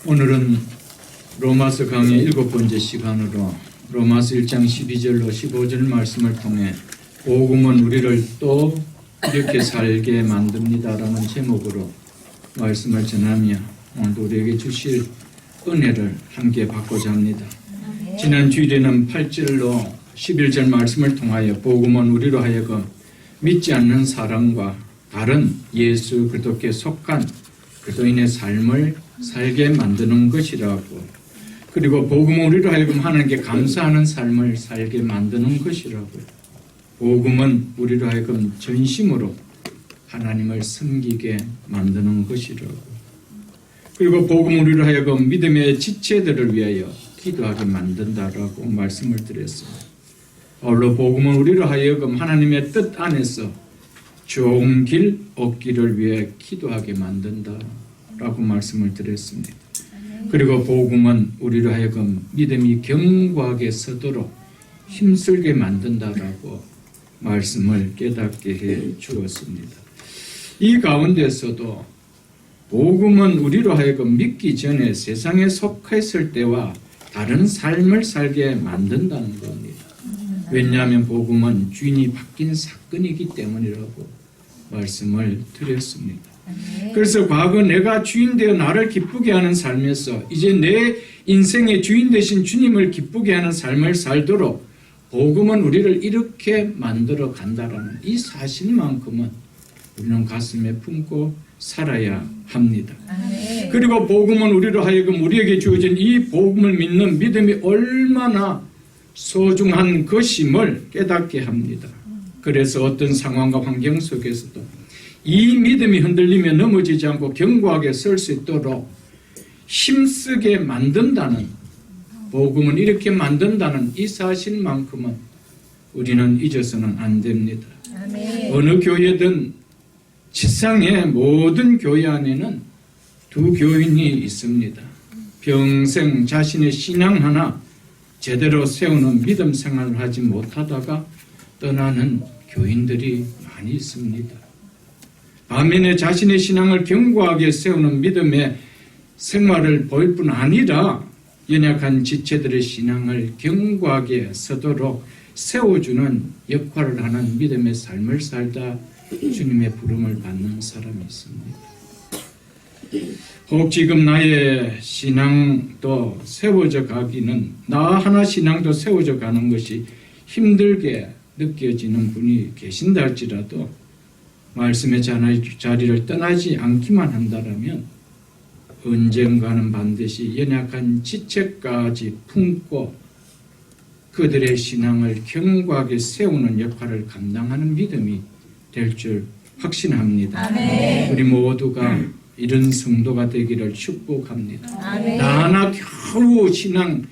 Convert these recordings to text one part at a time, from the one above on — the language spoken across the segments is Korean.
오늘은 로마서 강의 7번째 시간으로 로마서 1장 12절로 15절 말씀을 통해 복음은 우리를 또 이렇게 살게 만듭니다라는 제목으로 말씀을 전하며 오늘도 우리에게 주실 은혜를 함께 받고자 합니다. 지난 주일에는 8절로 11절 말씀을 통하여 복음은 우리로 하여금 믿지 않는 사람과 다른 예수 그리스도께 속한 그리스도인의 삶을 살게 만드는 것이라고, 그리고 복음은 우리로 하여금 하나님께 감사하는 삶을 살게 만드는 것이라고, 복음은 우리로 하여금 전심으로 하나님을 섬기게 만드는 것이라고, 그리고 복음은 우리로 하여금 믿음의 지체들을 위하여 기도하게 만든다라고 말씀을 드렸습니다. 바울로 복음은 우리로 하여금 하나님의 뜻 안에서 좋은 길 얻기를 위해 기도하게 만든다라고 말씀을 드렸습니다. 그리고 복음은 우리로 하여금 믿음이 견고하게 서도록 힘쓰게 만든다라고 말씀을 깨닫게 해 주었습니다. 이 가운데서도 복음은 우리로 하여금 믿기 전에 세상에 속했을 때와 다른 삶을 살게 만든다는 겁니다. 왜냐하면 복음은 주인이 바뀐 사건이기 때문이라고 말씀을 드렸습니다. 그래서 과거 내가 주인 되어 나를 기쁘게 하는 삶에서 이제 내 인생의 주인 되신 주님을 기쁘게 하는 삶을 살도록 복음은 우리를 이렇게 만들어 간다라는 이 사실만큼은 우리는 가슴에 품고 살아야 합니다. 그리고 복음은 우리로 하여금 우리에게 주어진 이 복음을 믿는 믿음이 얼마나 소중한 것임을 깨닫게 합니다. 그래서 어떤 상황과 환경 속에서도 이 믿음이 흔들리며 넘어지지 않고 견고하게 설 수 있도록 힘쓰게 만든다는, 복음은 이렇게 만든다는 이 사실만큼은 우리는 잊어서는 안 됩니다. 어느 교회든 지상의 모든 교회 안에는 두 교인이 있습니다. 평생 자신의 신앙 하나 제대로 세우는 믿음 생활을 하지 못하다가 떠나는 교인들이 많이 있습니다. 반면에 자신의 신앙을 견고하게 세우는 믿음의 생활을 보일 뿐 아니라 연약한 지체들의 신앙을 견고하게 서도록 세워주는 역할을 하는 믿음의 삶을 살다 주님의 부름을 받는 사람이 있습니다. 혹 지금 나의 신앙도 세워져 가기는, 나 하나 신앙도 세워져 가는 것이 힘들게 느껴지는 분이 계신다 할지라도 말씀의 자리를 떠나지 않기만 한다면 언젠가는 반드시 연약한 지체까지 품고 그들의 신앙을 견고하게 세우는 역할을 감당하는 믿음이 될 줄 확신합니다. 아멘. 우리 모두가 이런 성도가 되기를 축복합니다. 아멘. 나 하나 겨우 신앙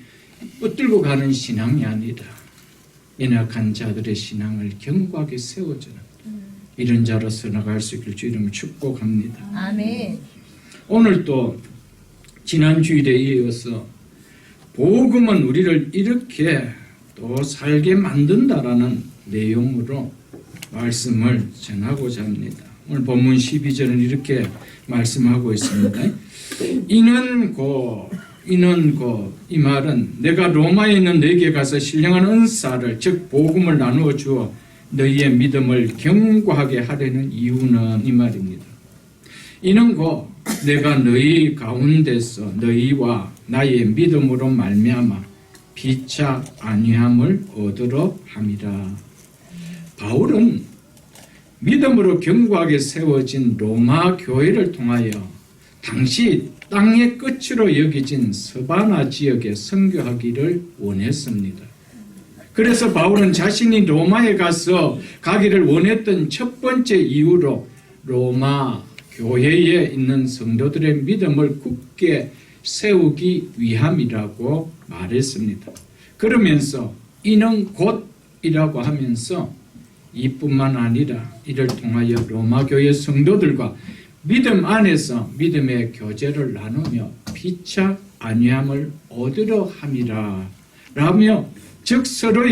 붙들고 가는 신앙이 아니라 연약한 자들의 신앙을 견고하게 세워주는 이런 자로서 나갈 수 있길 주 이름으로 축복합니다. 아멘. 오늘 또 지난 주일에 이어서 복음은 우리를 이렇게 또 살게 만든다라는 내용으로 말씀을 전하고자 합니다. 오늘 본문 12절은 이렇게 말씀하고 있습니다. 이는 곧 이 말은 내가 로마에 있는 너희에게 가서 신령한 은사를 즉 복음을 나누어 주어 너희의 믿음을 견고하게 하려는 이유는 이 말입니다. 이는 곧 내가 너희 가운데서 너희와 나의 믿음으로 말미암아 피차 안위함을 얻으러 함이라. 바울은 믿음으로 견고하게 세워진 로마 교회를 통하여 당시 땅의 끝으로 여겨진 서바나 지역에 선교하기를 원했습니다. 그래서 바울은 자신이 로마에 가서 가기를 원했던 첫 번째 이유로 로마 교회에 있는 성도들의 믿음을 굳게 세우기 위함이라고 말했습니다. 그러면서 이는 곧이라고 하면서 이뿐만 아니라 이를 통하여 로마 교회 성도들과 믿음 안에서 믿음의 교제를 나누며 피차 안위함을 얻으려 함이라 라며, 즉 서로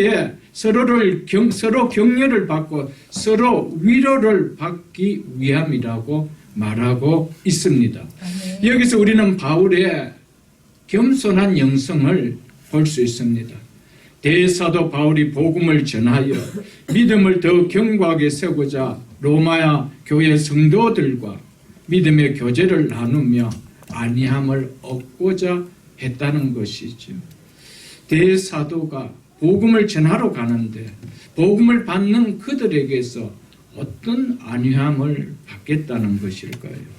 격려를 받고 서로 위로를 받기 위함이라고 말하고 있습니다. 여기서 우리는 바울의 겸손한 영성을 볼 수 있습니다. 대사도 바울이 복음을 전하여 믿음을 더 견고하게 세우고자 로마야 교회 성도들과 믿음의 교제를 나누며 안위함을 얻고자 했다는 것이죠. 대사도가 복음을 전하러 가는데 복음을 받는 그들에게서 어떤 안위함을 받겠다는 것일까요?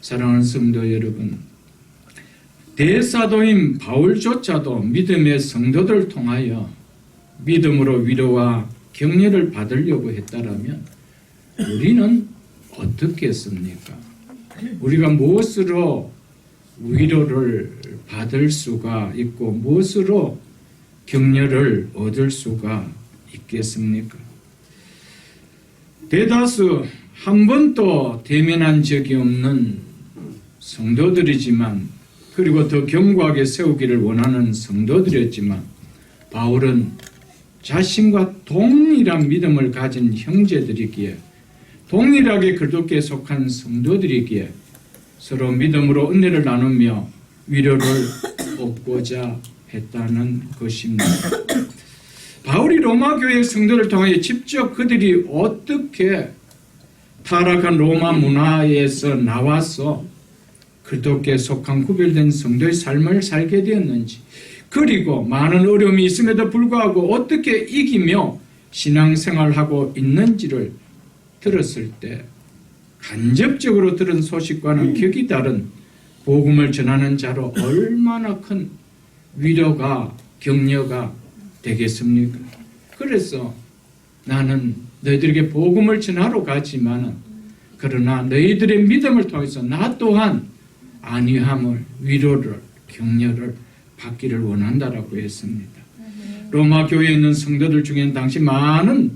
사랑하는 성도 여러분, 대사도인 바울조차도 믿음의 성도들을 통하여 믿음으로 위로와 격려를 받으려고 했다라면 우리는 어떻겠습니까? 우리가 무엇으로 위로를 받을 수가 있고 무엇으로 격려를 얻을 수가 있겠습니까? 대다수 한 번도 대면한 적이 없는 성도들이지만 그리고 더 견고하게 세우기를 원하는 성도들이었지만 바울은 자신과 동일한 믿음을 가진 형제들이기에 동일하게 그리스도께 속한 성도들이기에 서로 믿음으로 은혜를 나누며 위로를 얻고자 했다는 것입니다. 바울이 로마 교회 성도를 통해 직접 그들이 어떻게 타락한 로마 문화에서 나와서 그리스도께 속한 구별된 성도의 삶을 살게 되었는지, 그리고 많은 어려움이 있음에도 불구하고 어떻게 이기며 신앙생활하고 있는지를 들었을 때 간접적으로 들은 소식과는 격이 다른 복음을 전하는 자로 얼마나 큰 위로가 격려가 되겠습니까? 그래서 나는 너희들에게 복음을 전하러 가지만은 그러나 너희들의 믿음을 통해서 나 또한 안위함을, 위로를, 격려를 받기를 원한다라고 했습니다. 로마 교회에 있는 성도들 중에는 당시 많은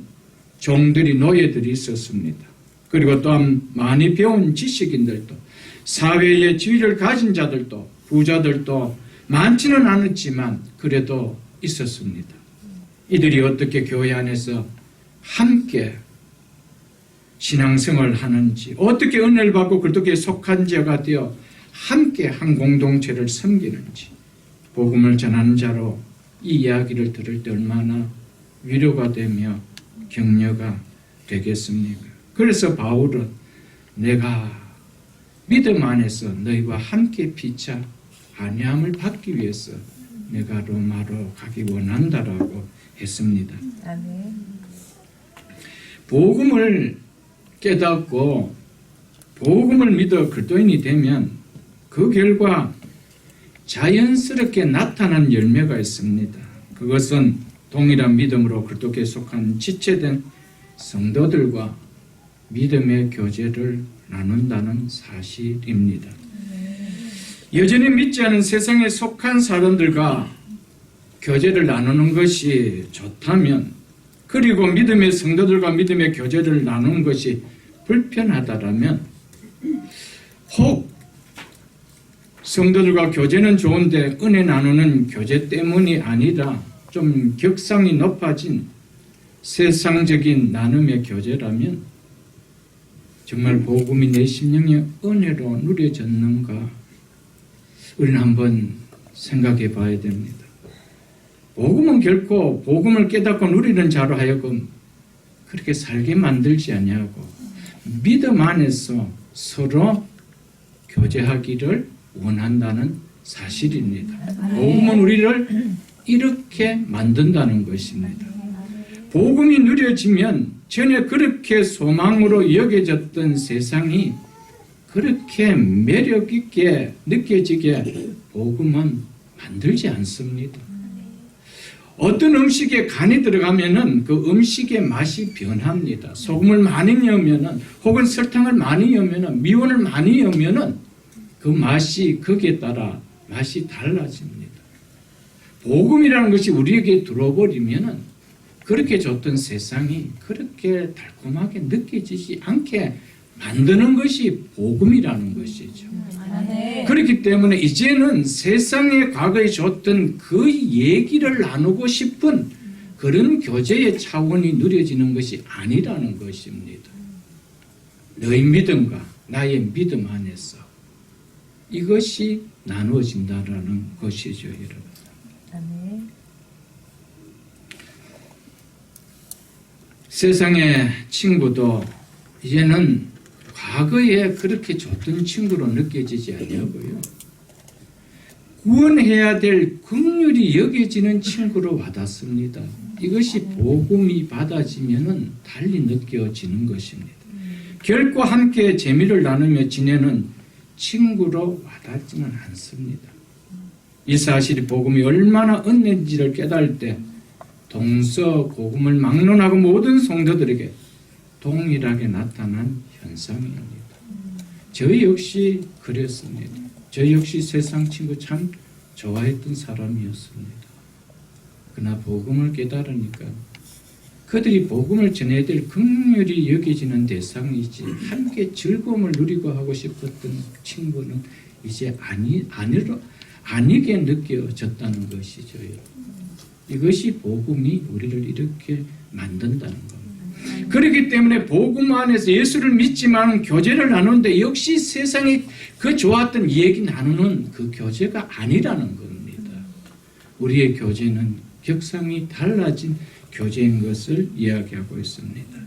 종들이, 노예들이 있었습니다. 그리고 또한 많이 배운 지식인들도, 사회의 지위를 가진 자들도, 부자들도 많지는 않았지만 그래도 있었습니다. 이들이 어떻게 교회 안에서 함께 신앙생활을 하는지, 어떻게 은혜를 받고 그렇게 속한 자가 되어 함께 한 공동체를 섬기는지, 복음을 전하는 자로 이 이야기를 들을 때 얼마나 위로가 되며 격려가 되겠습니까? 그래서 바울은 내가 믿음 안에서 너희와 함께 피차 안위함을 받기 위해서 내가 로마로 가기 원한다라고 했습니다. 아멘. 복음을 깨닫고 복음을 믿어 그리스도인이 되면 그 결과 자연스럽게 나타난 열매가 있습니다. 그것은 동일한 믿음으로 그리스도께 속한 지체된 성도들과 믿음의 교제를 나눈다는 사실입니다. 여전히 믿지 않은 세상에 속한 사람들과 교제를 나누는 것이 좋다면, 그리고 믿음의 성도들과 믿음의 교제를 나누는 것이 불편하다라면, 혹 성도들과 교제는 좋은데 은혜 나누는 교제 때문이 아니라 좀 격상이 높아진 세상적인 나눔의 교제라면 정말 복음이 내 심령의 은혜로 누려졌는가 우리는 한번 생각해 봐야 됩니다. 복음은 결코 복음을 깨닫고 누리는 자로 하여금 그렇게 살게 만들지 아니하고 믿음 안에서 서로 교제하기를 원한다는 사실입니다. 복음은 우리를 이렇게 만든다는 것입니다. 복음이 누려지면 전에 그렇게 소망으로 여겨졌던 세상이 그렇게 매력 있게 느껴지게 복음은 만들지 않습니다. 어떤 음식에 간이 들어가면은 그 음식의 맛이 변합니다. 소금을 많이 넣으면은, 혹은 설탕을 많이 넣으면은, 미원을 많이 넣으면은 그 맛이 거기에 따라 맛이 달라집니다. 복음이라는 것이 우리에게 들어버리면은 그렇게 좋던 세상이 그렇게 달콤하게 느껴지지 않게 만드는 것이 복음이라는 것이죠. 네. 그렇기 때문에 이제는 세상에 과거에 좋던 그 얘기를 나누고 싶은 그런 교제의 차원이 누려지는 것이 아니라는 것입니다. 너희 믿음과 나의 믿음 안에서 이것이 나누어진다라는 것이죠, 여러분. 아멘. 세상의 친구도 이제는 과거에 그렇게 좋던 친구로 느껴지지 않냐고요. 구원해야 될 긍휼히 여겨지는 친구로 와닿습니다. 이것이 복음이 받아지면은 달리 느껴지는 것입니다. 결코 함께 재미를 나누며 지내는 친구로 와닿지는 않습니다. 이 사실이 복음이 얼마나 은혜인지를 깨달을 때 동서고금을 막론하고 모든 성도들에게 동일하게 나타난 현상입니다. 저 역시 그랬습니다. 저 역시 세상 친구 참 좋아했던 사람이었습니다. 그러나 복음을 깨달으니까 그들이 복음을 전해야 될 긍휼히 여겨지는 대상이지 함께 즐거움을 누리고 하고 싶었던 친구는 이제 아니게 느껴졌다는 것이죠. 이것이 복음이 우리를 이렇게 만든다는 겁니다. 그렇기 때문에 복음 안에서 예수를 믿지만 교제를 나누는데 역시 세상에 그 좋았던 얘기 나누는 그 교제가 아니라는 겁니다. 우리의 교제는 격상이 달라진 교제인 것을 이야기하고 있습니다.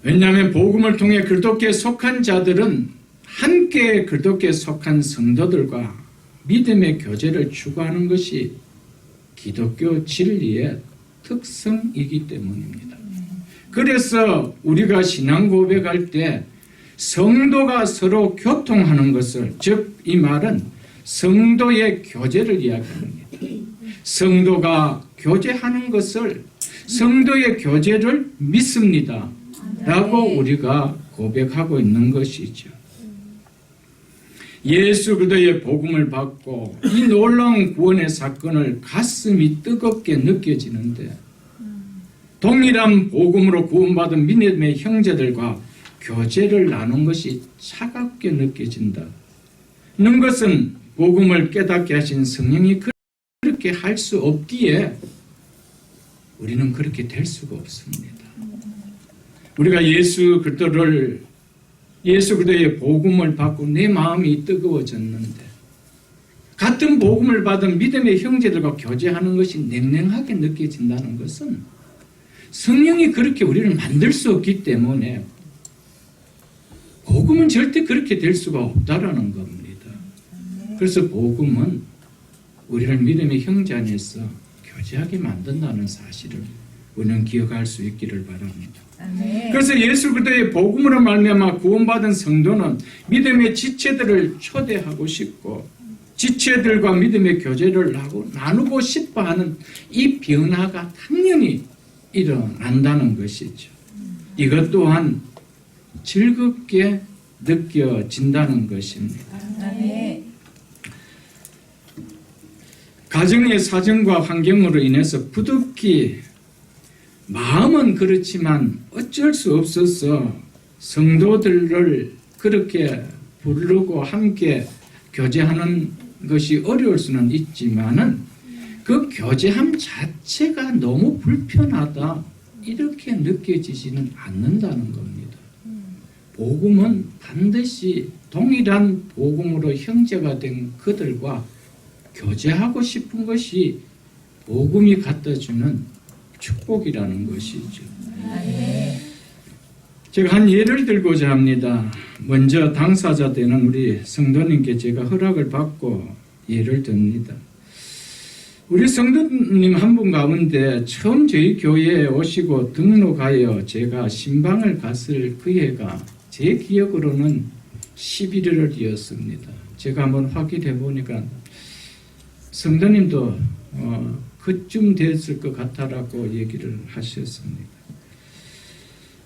왜냐하면 복음을 통해 그리스도께 속한 자들은 함께 그리스도께 속한 성도들과 믿음의 교제를 추구하는 것이 기독교 진리의 특성이기 때문입니다. 그래서 우리가 신앙 고백할 때 성도가 서로 교통하는 것을, 즉 이 말은 성도의 교제를 이야기합니다. 성도가 교제하는 것을 성도의 교제를 믿습니다 라고 우리가 고백하고 있는 것이죠. 예수 그리스도의 복음을 받고 이 놀라운 구원의 사건을 가슴이 뜨겁게 느껴지는데 동일한 복음으로 구원받은 믿음의 형제들과 교제를 나눈 것이 차갑게 느껴진다는 것은 복음을 깨닫게 하신 성령이 그렇게 할 수 없기에 우리는 그렇게 될 수가 없습니다. 우리가 예수 그리스도의 복음을 받고 내 마음이 뜨거워졌는데 같은 복음을 받은 믿음의 형제들과 교제하는 것이 냉랭하게 느껴진다는 것은 성령이 그렇게 우리를 만들 수 없기 때문에 복음은 절대 그렇게 될 수가 없다라는 겁니다. 그래서 복음은 우리를 믿음의 형제 안에서 교제하게 만든다는 사실을 우리는 기억할 수 있기를 바랍니다. 그래서 예수 그리스도의 복음으로 말미암아 구원받은 성도는 믿음의 지체들을 초대하고 싶고 지체들과 믿음의 교제를 하고 나누고 싶어하는 이 변화가 당연히 일어난다는 것이죠. 이것 또한 즐겁게 느껴진다는 것입니다. 가정의 사정과 환경으로 인해서 부득이 마음은 그렇지만 어쩔 수 없어서 성도들을 그렇게 부르고 함께 교제하는 것이 어려울 수는 있지만은 그 교제함 자체가 너무 불편하다 이렇게 느껴지지는 않는다는 겁니다. 복음은 반드시 동일한 복음으로 형제가 된 그들과 교제하고 싶은 것이 복음이 갖다주는 축복이라는 것이죠. 제가 한 예를 들고자 합니다. 먼저 당사자 되는 우리 성도님께 제가 허락을 받고 예를 듭니다. 우리 성도님 한 분 가운데 처음 저희 교회에 오시고 등록하여 제가 신방을 갔을 그 해가 제 기억으로는 11월이었습니다. 제가 한번 확인해 보니까 성도님도 그쯤 됐을 것 같다라고 얘기를 하셨습니다.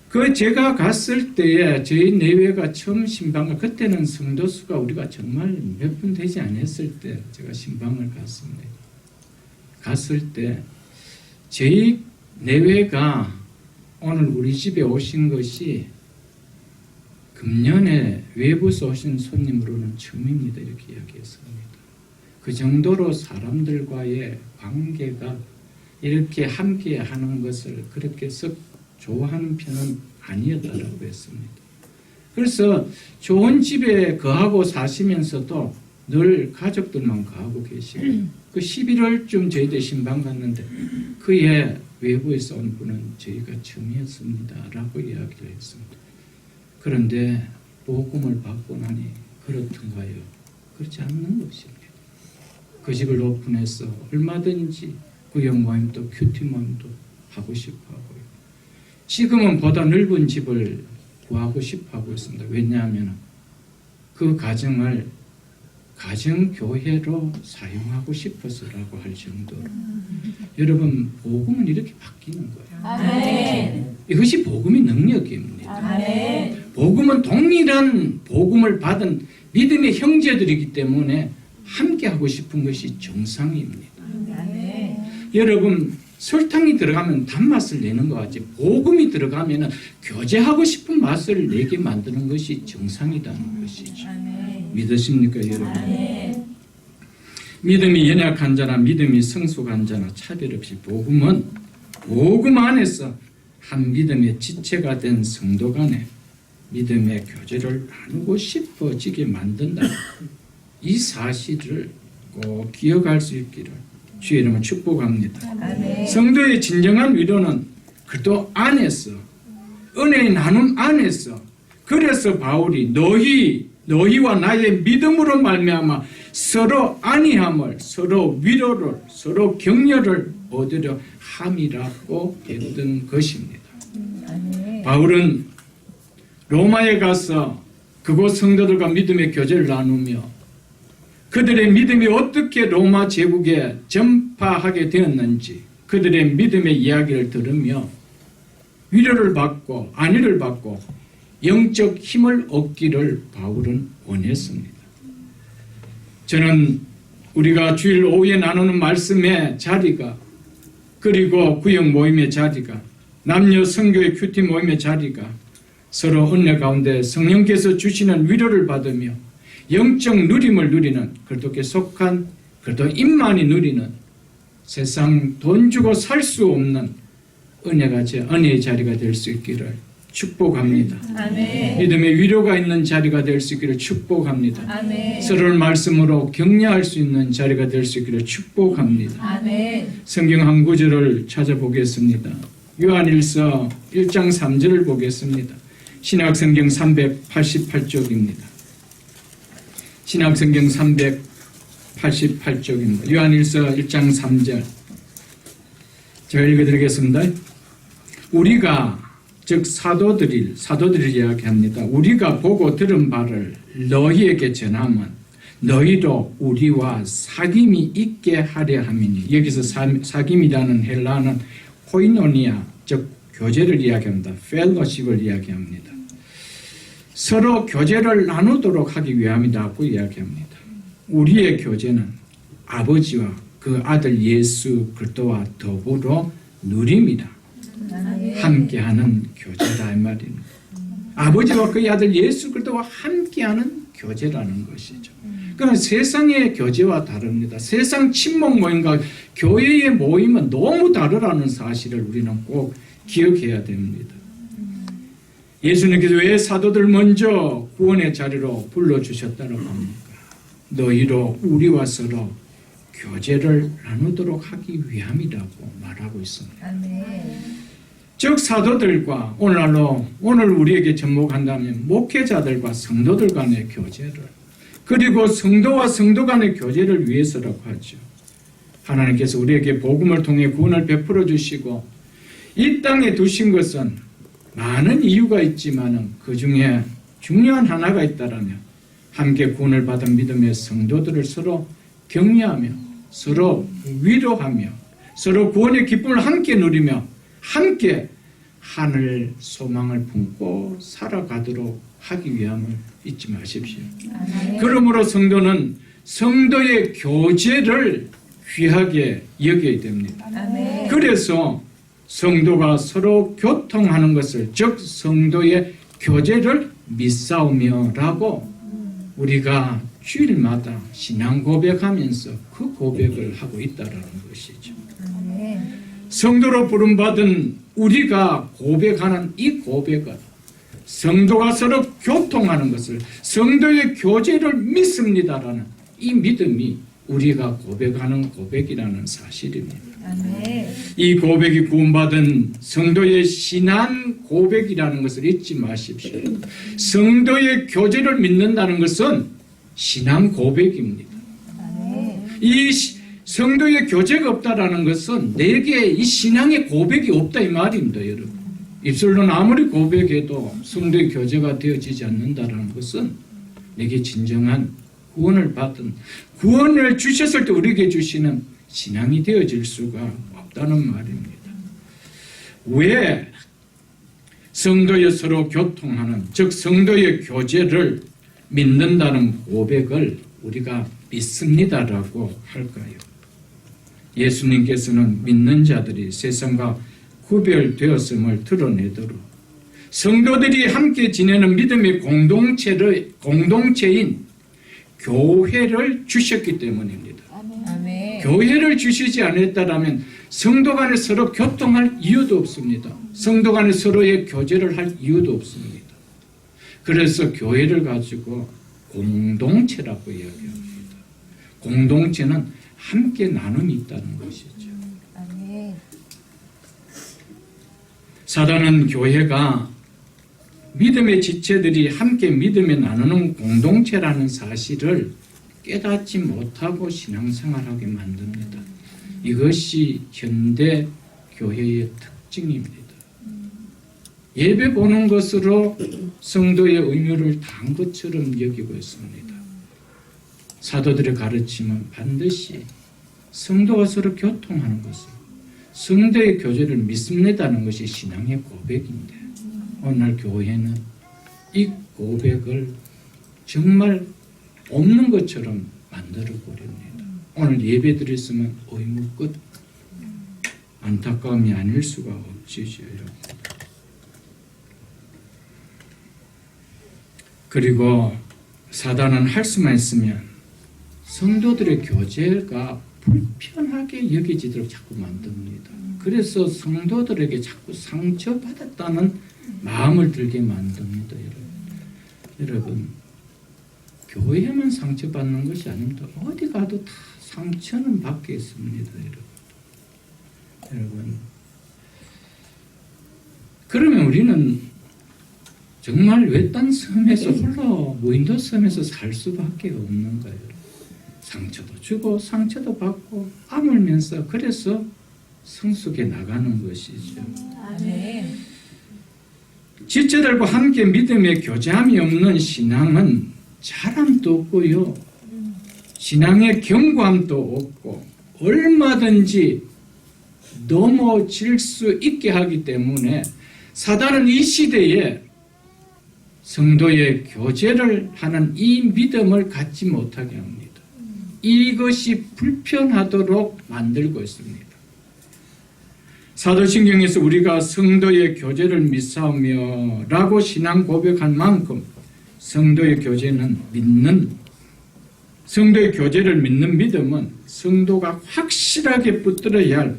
그 제가 갔을 때에 저희 내외가 처음 신방을, 그때는 성도 수가 우리가 정말 몇 분 되지 않았을 때 제가 신방을 갔습니다. 갔을 때 저희 내외가 오늘 우리 집에 오신 것이 금년에 외부에서 오신 손님으로는 처음입니다. 이렇게 이야기했습니다. 그 정도로 사람들과의 관계가 이렇게 함께 하는 것을 그렇게 썩 좋아하는 편은 아니었다라고 했습니다. 그래서 좋은 집에 거하고 사시면서도 늘 가족들만 거하고 계시고 그 11월쯤 저희들 신방 갔는데 그해 외부에서 온 분은 저희가 처음이었습니다 라고 이야기를 했습니다. 그런데 복음을 받고 나니 그렇던가요? 그렇지 않는 것입니다. 그 집을 오픈해서 얼마든지 구역 모임도 큐티 모임도 하고 싶어 하고요. 지금은 보다 넓은 집을 구하고 싶어 하고 있습니다. 왜냐하면 그 가정을 가정교회로 사용하고 싶어서라고 할 정도로 여러분 복음은 이렇게 바뀌는 거예요. 아멘. 이것이 복음의 능력입니다. 아멘. 복음은 동일한 복음을 받은 믿음의 형제들이기 때문에 함께 하고 싶은 것이 정상입니다. 아멘. 여러분 설탕이 들어가면 단맛을 내는 것 같지 복음이 들어가면 교제하고 싶은 맛을 내게 만드는 것이 정상이라는 것이죠. 아멘. 믿으십니까 여러분? 아멘. 믿음이 연약한 자나 믿음이 성숙한 자나 차별 없이 복음은 복음 안에서 한 믿음의 지체가 된 성도 간에 믿음의 교제를 나누고 싶어지게 만든다. 이 사실을 꼭 기억할 수 있기를 주의 이름으로 축복합니다. 아멘. 성도의 진정한 위로는 그리스도 안에서 은혜의 나눔 안에서 그래서 바울이 너희와 나의 믿음으로 말미암아 서로 안위함을 서로 위로를 서로 격려를 얻으려 함이라고 했던 것입니다. 아멘. 바울은 로마에 가서 그곳 성도들과 믿음의 교제를 나누며 그들의 믿음이 어떻게 로마 제국에 전파하게 되었는지 그들의 믿음의 이야기를 들으며 위로를 받고 안위를 받고 영적 힘을 얻기를 바울은 원했습니다. 저는 우리가 주일 오후에 나누는 말씀의 자리가 그리고 구역 모임의 자리가 남녀 선교의 큐티 모임의 자리가 서로 은혜 가운데 성령께서 주시는 위로를 받으며 영적 누림을 누리는 그리스도께 속한 그리스도 임만이 누리는 세상 돈 주고 살 수 없는 은혜의 자리가 될 수 있기를 축복합니다. 아멘. 믿음의 위로가 있는 자리가 될 수 있기를 축복합니다. 아멘. 서로를 말씀으로 격려할 수 있는 자리가 될 수 있기를 축복합니다. 아멘. 성경 한 구절을 찾아보겠습니다. 요한일서 1장 3절을 보겠습니다. 신약성경 388쪽입니다. 신약성경 388쪽입니다. 요한일서 1장 3절 제가 읽어드리겠습니다. 우리가 즉 사도들이 이야기합니다. 우리가 보고 들은 바를 너희에게 전하면 너희도 우리와 사귐이 있게 하려 함이니 여기서 사귐이라는 헬라어는 코이노니아 즉 교제를 이야기합니다. 펠로십을 이야기합니다. 서로 교제를 나누도록 하기 위함이라고 이야기합니다. 우리의 교제는 아버지와 그 아들 예수 그리스도와 더불어 누림이다. 함께하는 교제다 이 말입니다. 아버지와 그의 아들 예수 그리스도와 함께하는 교제라는 것이죠. 그러나 세상의 교제와 다릅니다. 세상 친목 모임과 교회의 모임은 너무 다르다는 사실을 우리는 꼭 기억해야 됩니다. 예수님께서 왜 사도들 먼저 구원의 자리로 불러주셨다고 합니까? 너희로 우리와 서로 교제를 나누도록 하기 위함이라고 말하고 있습니다. 아멘. 즉 사도들과 오늘 우리에게 접목한다면 목회자들과 성도들 간의 교제를 그리고 성도와 성도 간의 교제를 위해서라고 하죠. 하나님께서 우리에게 복음을 통해 구원을 베풀어 주시고 이 땅에 두신 것은 많은 이유가 있지만 그 중에 중요한 하나가 있다라면 함께 구원을 받은 믿음의 성도들을 서로 격려하며 서로 위로하며 서로 구원의 기쁨을 함께 누리며 함께 하늘 소망을 품고 살아가도록 하기 위함을 잊지 마십시오. 아멘. 그러므로 성도는 성도의 교제를 귀하게 여겨야 됩니다. 아멘. 그래서 성도가 서로 교통하는 것을 즉 성도의 교제를 믿사오며라고 우리가 주일마다 신앙 고백하면서 그 고백을 하고 있다라는 것이죠. 아멘. 성도로 부름받은 우리가 고백하는 이 고백은 성도가 서로 교통하는 것을, 성도의 교제를 믿습니다라는 이 믿음이 우리가 고백하는 고백이라는 사실입니다. 아멘. 이 고백이 구원받은 성도의 신앙 고백이라는 것을 잊지 마십시오. 성도의 교제를 믿는다는 것은 신앙 고백입니다. 아멘. 이 성도의 교제가 없다라는 것은 내게 이 신앙의 고백이 없다 이 말입니다, 여러분. 입술로는 아무리 고백해도 성도의 교제가 되어지지 않는다라는 것은 내게 진정한 구원을 받은, 구원을 주셨을 때 우리에게 주시는 신앙이 되어질 수가 없다는 말입니다. 왜 성도의 서로 교통하는, 즉 성도의 교제를 믿는다는 고백을 우리가 믿습니다라고 할까요? 예수님께서는 믿는 자들이 세상과 구별되었음을 드러내도록 성도들이 함께 지내는 믿음의 공동체인 교회를 주셨기 때문입니다. 아멘. 교회를 주시지 않았다면 성도 간에 서로 교통할 이유도 없습니다. 성도 간에 서로의 교제를 할 이유도 없습니다. 그래서 교회를 가지고 공동체라고 이야기합니다. 공동체는 함께 나눔이 있다는 것이죠. 아멘. 사단은 교회가 믿음의 지체들이 함께 믿음에 나누는 공동체라는 사실을 깨닫지 못하고 신앙생활하게 만듭니다. 이것이 현대 교회의 특징입니다. 예배 보는 것으로 성도의 의무를 다한 것처럼 여기고 있습니다. 사도들의 가르침은 반드시 성도가 서로 교통하는 것을, 성도의 교제를 믿습니다는 것이 신앙의 고백인데 오늘 교회는 이 고백을 정말 없는 것처럼 만들어버립니다. 오늘 예배 드렸으면 의무 끝. 안타까움이 아닐 수가 없지요. 그리고 사단은 할 수만 있으면 성도들의 교제가 불편하게 여겨지도록 자꾸 만듭니다. 그래서 성도들에게 자꾸 상처받았다는 마음을 들게 만듭니다. 여러분, 교회만 상처받는 것이 아닙니다. 어디 가도 다 상처는 받게 있습니다. 여러분, 그러면 우리는 정말 외딴 섬에서 홀로 무인도 섬에서 살 수밖에 없는가요? 상처도 주고 상처도 받고 아물면서 그래서 성숙해 나가는 것이죠. 아멘. 지체들과 함께 믿음의 교제함이 없는 신앙은 자랑도 없고요. 신앙의 견고함도 없고 얼마든지 넘어질 수 있게 하기 때문에 사단은 이 시대에 성도의 교제를 하는 이 믿음을 갖지 못하게 합니다. 이것이 불편하도록 만들고 있습니다. 사도신경에서 우리가 성도의 교제를 믿사오며 라고 신앙 고백한 만큼 성도의 교제를 믿는 믿음은 성도가 확실하게 붙들어야 할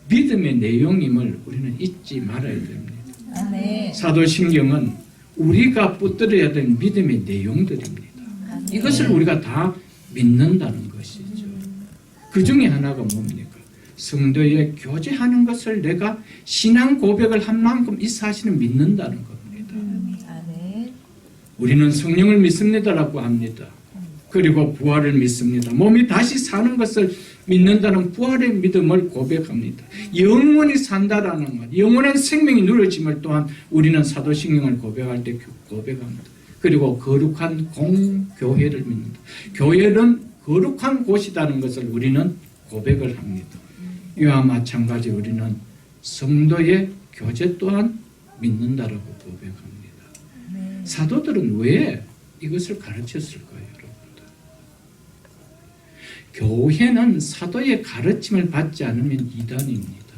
믿음의 내용임을 우리는 잊지 말아야 됩니다. 아멘. 사도신경은 우리가 붙들어야 될 믿음의 내용들입니다. 이것을 우리가 다 믿는다는 것이죠. 그 중에 하나가 뭡니까? 성도의 교제하는 것을 내가 신앙 고백을 한 만큼 이 사실을 믿는다는 겁니다. 아멘. 우리는 성령을 믿습니다라고 합니다. 그리고 부활을 믿습니다. 몸이 다시 사는 것을 믿는다는 부활의 믿음을 고백합니다. 영원히 산다라는 것, 영원한 생명이 누려짐을 또한 우리는 사도신경을 고백할 때 고백합니다. 그리고 거룩한 공교회를 믿는다. 교회는 거룩한 곳이라는 것을 우리는 고백을 합니다. 이와 마찬가지 우리는 성도의 교제 또한 믿는다라고 고백합니다. 사도들은 왜 이것을 가르쳤을까요, 여러분들? 교회는 사도의 가르침을 받지 않으면 이단입니다.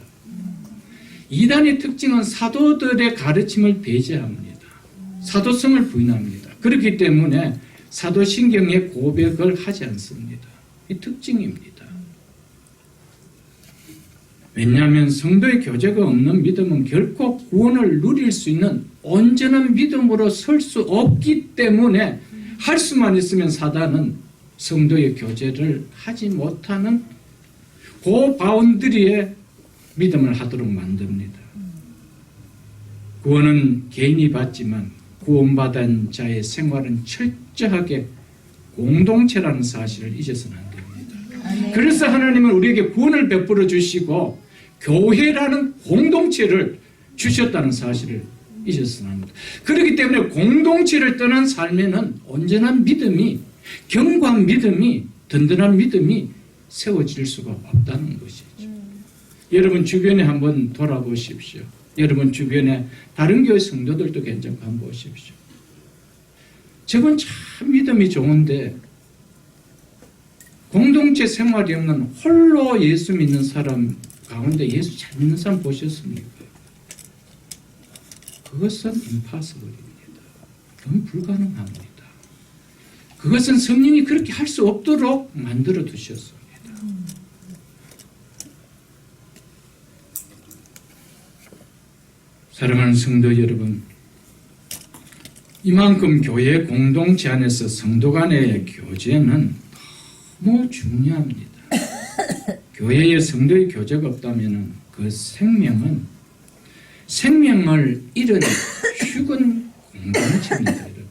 이단의 특징은 사도들의 가르침을 배제합니다. 사도성을 부인합니다. 그렇기 때문에 사도신경의 고백을 하지 않습니다. 이 특징입니다. 왜냐하면 성도의 교제가 없는 믿음은 결코 구원을 누릴 수 있는 온전한 믿음으로 설 수 없기 때문에 할 수만 있으면 사단은 성도의 교제를 하지 못하는 그 바운드리에 믿음을 하도록 만듭니다. 구원은 개인이 받지만 구원받은 자의 생활은 철저하게 공동체라는 사실을 잊어서는 안 됩니다. 그래서 하나님은 우리에게 구원을 베풀어 주시고 교회라는 공동체를 주셨다는 사실을 잊어서는 안 됩니다. 그렇기 때문에 공동체를 떠난 삶에는 온전한 믿음이, 견고한 믿음이, 든든한 믿음이 세워질 수가 없다는 것이죠. 여러분 주변에 한번 돌아보십시오. 여러분 주변에 다른 교회 성도들도 괜찮고 한번 보십시오. 저건 참 믿음이 좋은데 공동체 생활이 없는 홀로 예수 믿는 사람 가운데 예수 잘 믿는 사람 보셨습니까? 그것은 임파서블입니다. 그건 불가능합니다. 그것은 성령이 그렇게 할 수 없도록 만들어 두셨습니다. 사랑하는 성도 여러분, 이만큼 교회 공동체 안에서 성도 간의 교제는 너무 중요합니다. 교회에 성도의 교제가 없다면 그 생명을 잃은 죽은 공동체입니다. 여러분.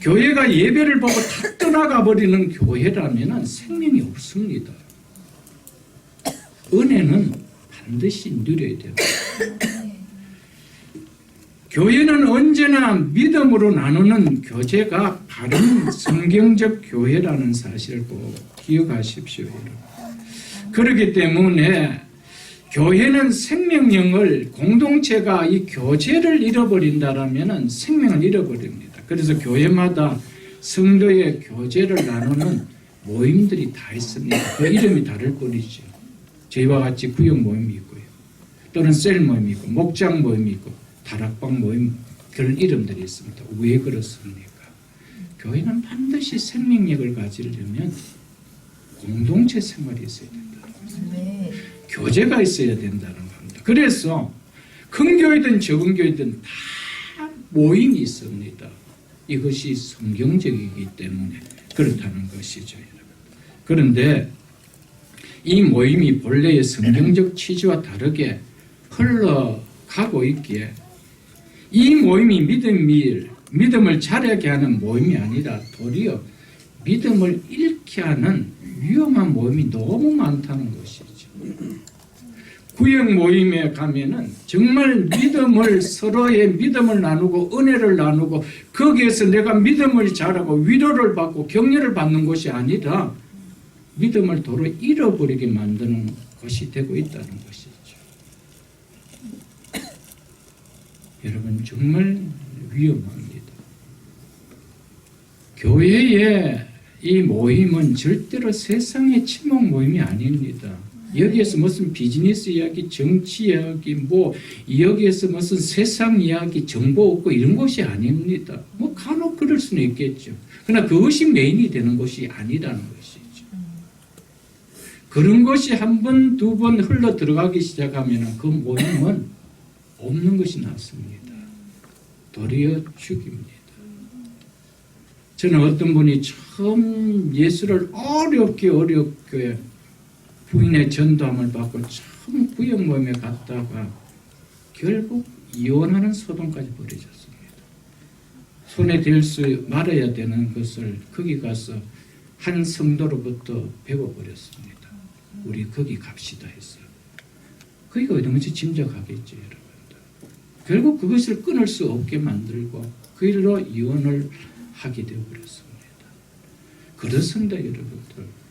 교회가 예배를 보고 다 떠나가 버리는 교회라면 생명이 없습니다. 은혜는 반드시 누려야 됩니다. 교회는 언제나 믿음으로 나누는 교제가 바른 성경적 교회라는 사실을 꼭 기억하십시오. 여러분. 그렇기 때문에 교회는 생명력을, 공동체가 이 교제를 잃어버린다라면 생명을 잃어버립니다. 그래서 교회마다 성도의 교제를 나누는 모임들이 다 있습니다. 그 이름이 다를 뿐이죠. 저희와 같이 구역 모임이 있고요. 또는 셀 모임이 있고, 목장 모임이 있고, 다락방 모임, 그런 이름들이 있습니다. 왜 그렇습니까? 교회는 반드시 생명력을 가지려면 공동체 생활이 있어야 된다는 겁니다. 교제가 있어야 된다는 겁니다. 그래서 큰 교회든 적은 교회든 다 모임이 있습니다. 이것이 성경적이기 때문에 그렇다는 것이죠. 여러분. 그런데 이 모임이 본래의 성경적 취지와 다르게 흘러가고 있기에 이 모임이 믿음을 자라게 하는 모임이 아니라 도리어 믿음을 잃게 하는 위험한 모임이 너무 많다는 것이죠. 구역 모임에 가면은 정말 서로의 믿음을 나누고 은혜를 나누고 거기에서 내가 믿음을 자라고 위로를 받고 격려를 받는 것이 아니라 믿음을 도로 잃어버리게 만드는 것이 되고 있다는 것이죠. 여러분 정말 위험합니다. 교회의 이 모임은 절대로 세상의 친목 모임이 아닙니다. 여기에서 무슨 비즈니스 이야기, 정치 이야기, 여기에서 무슨 세상 이야기, 정보 얻고 이런 것이 아닙니다. 간혹 그럴 수는 있겠죠. 그러나 그것이 메인이 되는 것이 아니라는 것이죠. 그런 것이 한 번, 두 번 흘러 들어가기 시작하면 그 모임은 없는 것이 낫습니다. 도리어 죽입니다. 저는 어떤 분이 처음 예수를 어렵게 부인의 전도함을 받고 처음 구역 모임에 갔다가 결국 이혼하는 소동까지 벌어졌습니다. 손에 댈 수 말아야 되는 것을 거기 가서 한 성도로부터 배워버렸습니다. 우리 거기 갑시다 했어요. 거기가 어디든지 짐작하겠죠, 여러분들. 결국 그것을 끊을 수 없게 만들고 그 일로 이혼을 하게 되어버렸습니다. 그렇습니다, 여러분들.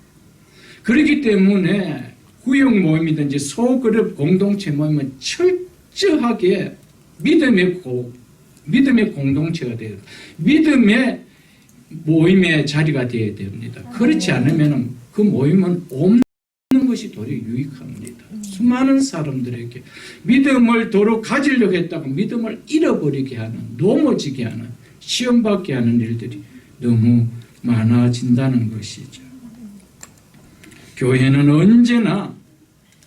그렇기 때문에 구역 모임이든지 소그룹 공동체 모임은 철저하게 믿음의 공동체가 돼야 됩니다. 믿음의 모임의 자리가 되어야 됩니다. 그렇지 않으면 그 모임은 없는 것이 도리어 유익합니다. 수많은 사람들에게 믿음을 도로 가지려고 했다가 믿음을 잃어버리게 하는, 넘어지게 하는, 시험받게 하는 일들이 너무 많아진다는 것이죠. 교회는 언제나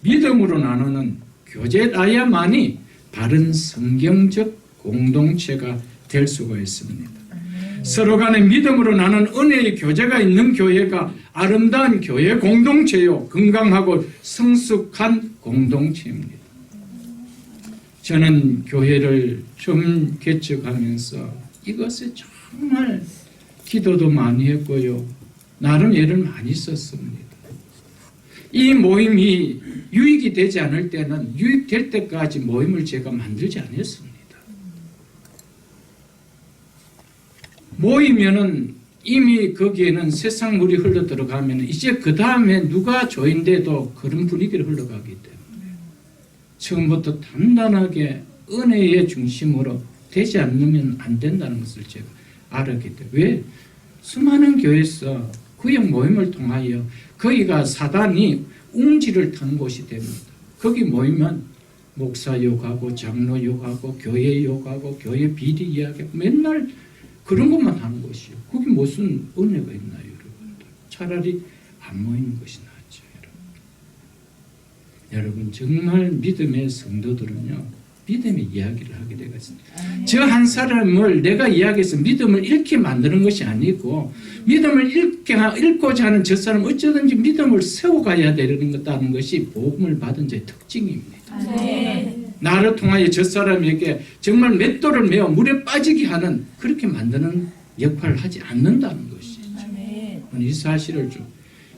믿음으로 나누는 교제라야만이 바른 성경적 공동체가 될 수가 있습니다. 서로 간에 믿음으로 나눈 은혜의 교제가 있는 교회가 아름다운 교회 공동체요, 건강하고 성숙한 공동체입니다. 저는 교회를 좀 개척하면서 이것에 정말 기도도 많이 했고요, 나름 애를 많이 썼습니다. 이 모임이 유익이 되지 않을 때는 유익될 때까지 모임을 제가 만들지 않았습니다. 모이면은 이미 거기에는 세상 물이 흘러 들어가면 이제 그 다음에 누가 조인돼도 그런 분위기를 흘러가기 때문에 처음부터 단단하게 은혜의 중심으로 되지 않으면 안 된다는 것을 제가 알았기 때문에, 왜? 수많은 교회에서 구역 모임을 통하여 거기가 사단이 웅지를 타는 곳이 됩니다. 거기 모이면 목사 욕하고 장로 욕하고 교회 욕하고 교회 비리 이야기 맨날 그런 것만 하는 것이요. 거기 무슨 은혜가 있나요, 여러분들? 차라리 안 모이는 것이 낫죠, 여러분. 여러분, 정말 믿음의 성도들은요, 믿음의 이야기를 하게 되겠습니다. 저 한 사람을 내가 이야기해서 믿음을 잃게 만드는 것이 아니고, 믿음을 잃고자 하는 저 사람 어쩌든지 믿음을 세워가야 되는 것이 복음을 받은 자의 특징입니다. 나를 통하여 저 사람에게 정말 맷돌을 메어 물에 빠지게 하는, 그렇게 만드는 역할을 하지 않는다는 것이죠. 이 사실을 좀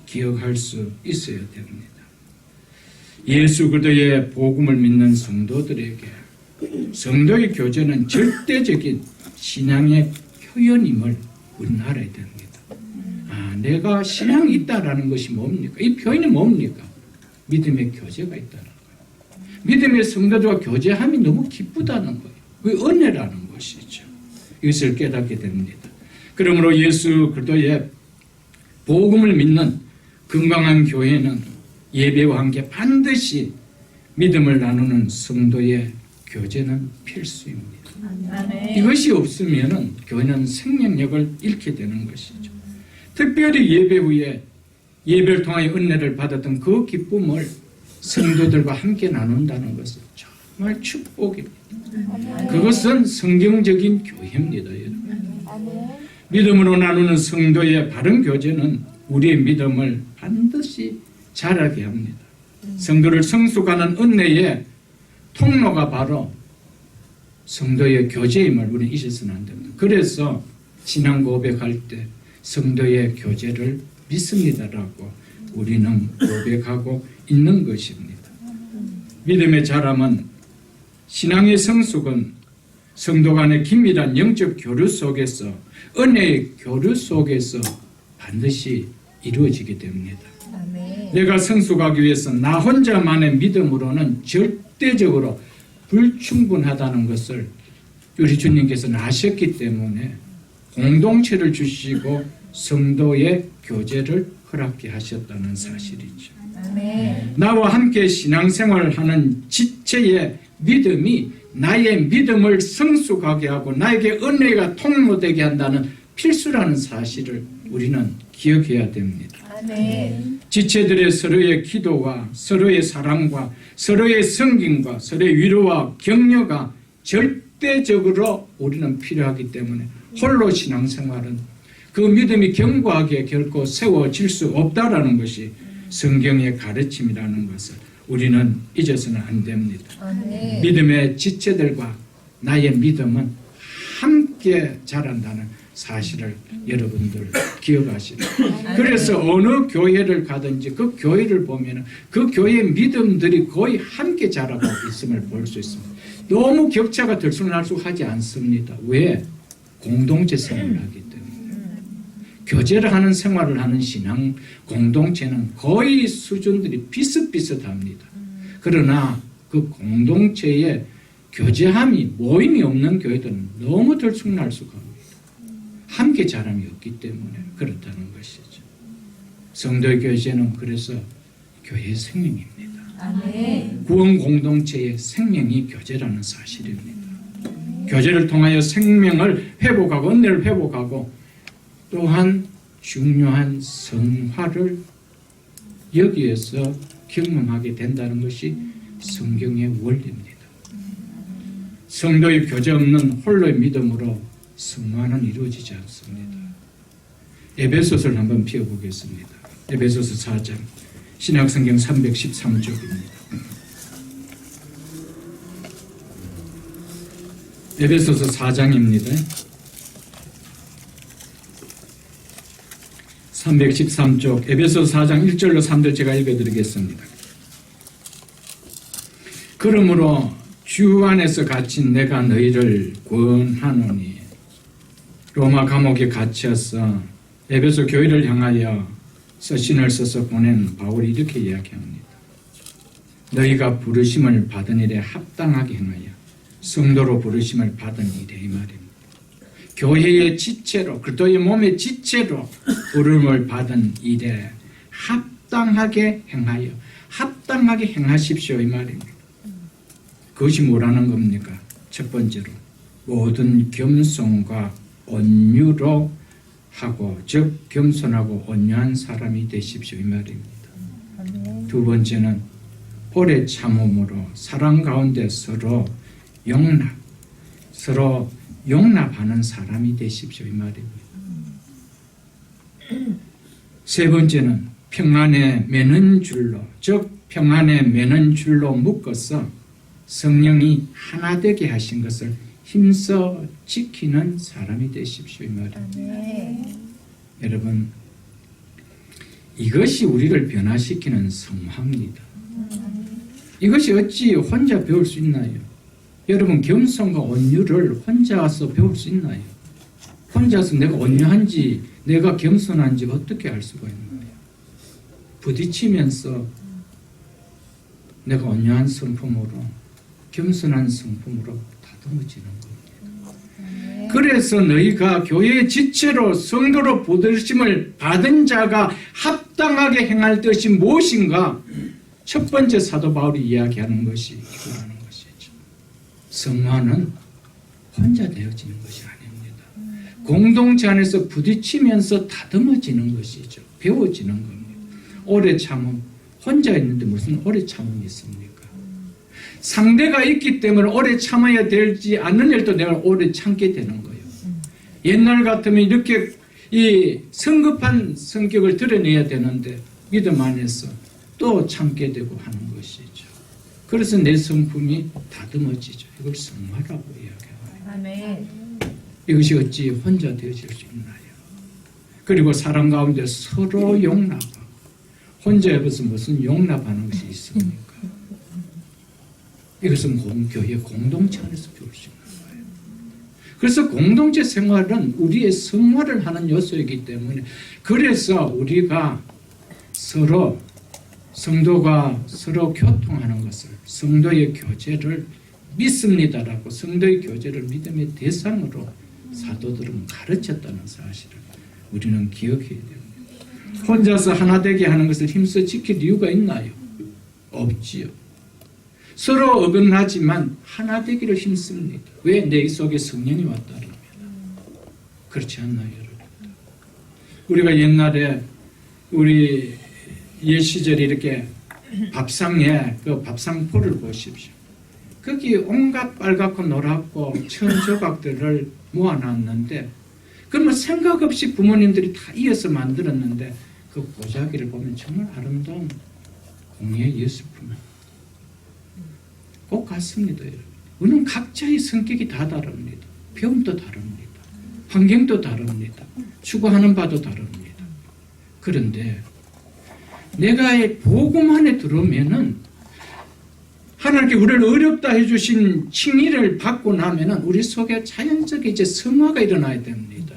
기억할 수 있어야 됩니다. 예수 그리스도의 복음을 믿는 성도들에게 성도의 교제는 절대적인 신앙의 표현임을 우리는 알아야 됩니다. 내가 신앙이 있다라는 것이 뭡니까? 이 표현이 뭡니까? 믿음의 교제가 있다는 거예요. 믿음의 성도들과 교제함이 너무 기쁘다는 거예요. 그 은혜라는 것이죠. 이것을 깨닫게 됩니다. 그러므로 예수 그리스도의 복음을 믿는 건강한 교회는 예배와 함께 반드시 믿음을 나누는 성도의 교제는 필수입니다. 이것이 없으면 교회는 생명력을 잃게 되는 것이죠. 특별히 예배 후에 예배를 통하여 은혜를 받았던 그 기쁨을 성도들과 함께 나눈다는 것은 정말 축복입니다. 그것은 성경적인 교회입니다, 여러분. 믿음으로 나누는 성도의 바른 교제는 우리의 믿음을 반드시 자라게 합니다. 성도를 성숙하는 은혜의 통로가 바로 성도의 교제임을 우리는 잊어서는 안 됩니다. 그래서 신앙 고백할 때 성도의 교제를 믿습니다라고 우리는 고백하고 있는 것입니다. 믿음의 자람은, 신앙의 성숙은 성도 간의 긴밀한 영적 교류 속에서, 은혜의 교류 속에서 반드시 이루어지게 됩니다. 내가 성숙하기 위해서 나 혼자만의 믿음으로는 절대적으로 불충분하다는 것을 우리 주님께서는 아셨기 때문에 공동체를 주시고 성도의 교제를 허락해 하셨다는 사실이죠. 나와 함께 신앙생활을 하는 지체의 믿음이 나의 믿음을 성숙하게 하고 나에게 은혜가 통로되게 한다는 필수라는 사실을 우리는 기억해야 됩니다. 지체들의 서로의 기도와 서로의 사랑과 서로의 섬김과 서로의 위로와 격려가 절대적으로 우리는 필요하기 때문에 홀로 신앙생활은 그 믿음이 견고하게 결코 세워질 수 없다라는 것이 성경의 가르침이라는 것을 우리는 잊어서는 안 됩니다. 믿음의 지체들과 나의 믿음은 함께 자란다는 사실을 여러분들 기억하시라. 그래서 어느 교회를 가든지 그 교회를 보면 그 교회의 믿음들이 거의 함께 자라고 있음을 볼 수 있습니다. 너무 격차가 들쑥날쑥하지 않습니다. 왜? 공동체 생활을 하기 때문에. 교제를 하는 생활을 하는 신앙 공동체는 거의 수준들이 비슷비슷합니다. 그러나 그 공동체의 교제함이, 모임이 없는 교회들은 너무 들쑥날쑥합니다. 함께 자람이 없기 때문에 그렇다는 것이죠. 성도의 교제는 그래서 교회의 생명입니다. 구원 공동체의 생명이 교제라는 사실입니다. 교제를 통하여 생명을 회복하고 은혜를 회복하고 또한 중요한 성화를 여기에서 경험하게 된다는 것이 성경의 원리입니다. 성도의 교제 없는 홀로의 믿음으로 성화는 이루어지지 않습니다. 에베소서를 한번 펴보겠습니다. 에베소서 4장 신약성경 313쪽입니다. 에베소서 4장입니다. 313쪽 에베소서 4장 1절로 3절 제가 읽어드리겠습니다. 그러므로 주 안에서 갇힌 내가 너희를 권하노니 로마 감옥에 갇혀서 에베소 교회를 향하여 서신을 써서 보낸 바울이 이렇게 이야기합니다. 너희가 부르심을 받은 일에 합당하게 행하여 성도로 부르심을 받은 일에 이 말입니다. 교회의 지체로 그리스도의 몸의 지체로 부름을 받은 일에 합당하게 행하여 합당하게 행하십시오 이 말입니다. 그것이 뭐라는 겁니까? 첫 번째로 모든 겸손과 온유로 하고 즉 겸손하고 온유한 사람이 되십시오 이 말입니다. 두 번째는 오래 참음으로 사랑 가운데 서로 용납하는 사람이 되십시오 이 말입니다. 세 번째는 평안에 매는 줄로 즉 평안에 매는 줄로 묶어서 성령이 하나 되게 하신 것을 힘써 지키는 사람이 되십시오 이 말입니다. 여러분 이것이 우리를 변화시키는 성화입니다. 이것이 어찌 혼자 배울 수 있나요? 여러분 겸손과 온유를 혼자서 배울 수 있나요? 혼자서 내가 온유한지 내가 겸손한지 어떻게 알 수가 있나요? 부딪히면서 내가 온유한 성품으로 겸손한 성품으로 다듬어지는 겁니다. 그래서 너희가 교회의 지체로 성도로 부르심을 받은 자가 합당하게 행할 것이 무엇인가? 첫 번째 사도 바울이 이야기하는 것이 이거라는 것이죠. 성화는 혼자 되어지는 것이 아닙니다. 공동체 안에서 부딪히면서 다듬어지는 것이죠. 배워지는 겁니다. 오래 참음, 혼자 있는데 무슨 오래 참음이 있습니까? 상대가 있기 때문에 오래 참아야 되지 않는 일도 내가 오래 참게 되는 거예요. 옛날 같으면 이렇게 이 성급한 성격을 드러내야 되는데 믿음 안에서 또 참게 되고 하는 것이죠. 그래서 내 성품이 다듬어지죠. 이걸 성화라고 이야기해요. 이것이 어찌 혼자 되어질 수 있나요? 그리고 사람 가운데 서로 용납하고 혼자 옆에서 무슨 용납하는 것이 있습니까? 이것은 교회 공동체 안에서 배울 수 있는 거예요. 그래서 공동체 생활은 우리의 성화를 하는 요소이기 때문에 그래서 우리가 서로 성도가 서로 교통하는 것을 성도의 교제를 믿습니다라고 성도의 교제를 믿음의 대상으로 사도들은 가르쳤다는 사실을 우리는 기억해야 됩니다. 혼자서 하나 되게 하는 것을 힘써 지킬 이유가 있나요? 없지요. 서로 어긋나지만 하나 되기를 힘씁니다. 왜? 내 속에 성령이 왔다는 겁니다. 그렇지 않나요, 여러분? 우리가 옛날에 우리 옛 시절에 이렇게 밥상에 그 밥상포를 보십시오. 거기 온갖 빨갛고 노랗고 천조각들을 모아놨는데 그러면 생각 없이 부모님들이 다 이어서 만들었는데 그 보자기를 보면 정말 아름다운 공예 예술품. 꼭 같습니다, 여러분. 우리는 각자의 성격이 다 다릅니다. 배움도 다릅니다. 환경도 다릅니다. 추구하는 바도 다릅니다. 그런데 내가 복음 안에 들어오면은 하나님께 우리를 어렵다 해주신 칭의를 받고 나면은 우리 속에 자연적인 이제 성화가 일어나야 됩니다.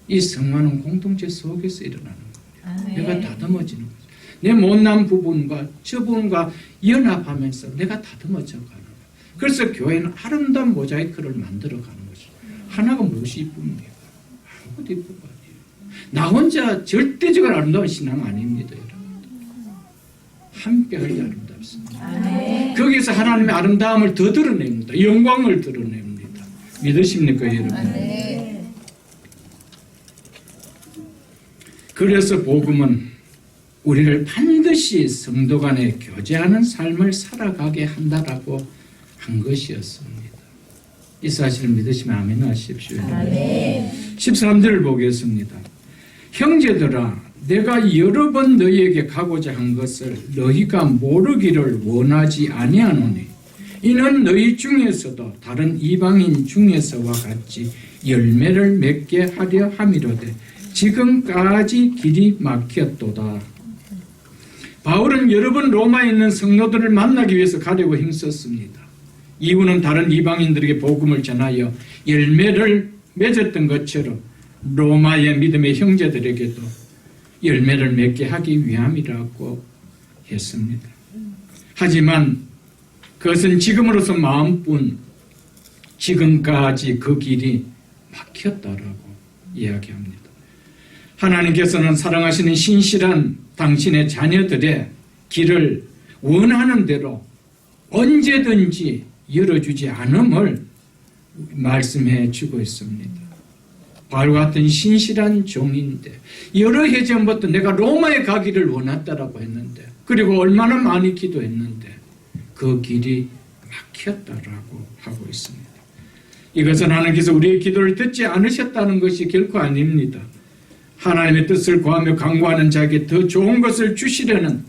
이 성화는 공동체 속에서 일어나는 겁니다. 내가 다듬어지는 거죠. 내 못난 부분과 저 부분과 연합하면서 내가 다듬어져 가는 거예요. 그래서 교회는 아름다운 모자이크를 만들어 가는 것이죠. 하나가 무엇이 이쁩니까? 아무것도 이쁘고 아니에요. 나 혼자 절대적으로 아름다운 신앙 아닙니다, 여러분. 함께하기 아름답습니다. 거기서 하나님의 아름다움을 더 드러냅니다. 영광을 드러냅니다. 믿으십니까, 여러분? 그래서 복음은 우리를 반드시 성도 간에 교제하는 삶을 살아가게 한다라고 한 것이었습니다. 이 사실을 믿으시면 아멘 하십시오. 아멘. 13절을 보겠습니다. 형제들아, 내가 여러 번 너희에게 가고자 한 것을 너희가 모르기를 원하지 아니하노니 이는 너희 중에서도 다른 이방인 중에서와 같이 열매를 맺게 하려 함이로되 지금까지 길이 막혔도다. 바울은 여러 번 로마에 있는 성도들을 만나기 위해서 가려고 힘썼습니다. 이유는 다른 이방인들에게 복음을 전하여 열매를 맺었던 것처럼 로마의 믿음의 형제들에게도 열매를 맺게 하기 위함이라고 했습니다. 하지만 그것은 지금으로서 마음뿐 지금까지 그 길이 막혔다라고 이야기합니다. 하나님께서는 사랑하시는 신실한 당신의 자녀들의 길을 원하는 대로 언제든지 열어주지 않음을 말씀해 주고 있습니다. 바울 같은 신실한 종인데 여러 해 전부터 내가 로마에 가기를 원했다라고 했는데 그리고 얼마나 많이 기도했는데 그 길이 막혔다라고 하고 있습니다. 이것은 하나님께서 우리의 기도를 듣지 않으셨다는 것이 결코 아닙니다. 하나님의 뜻을 구하며 간구하는 자에게 더 좋은 것을 주시려는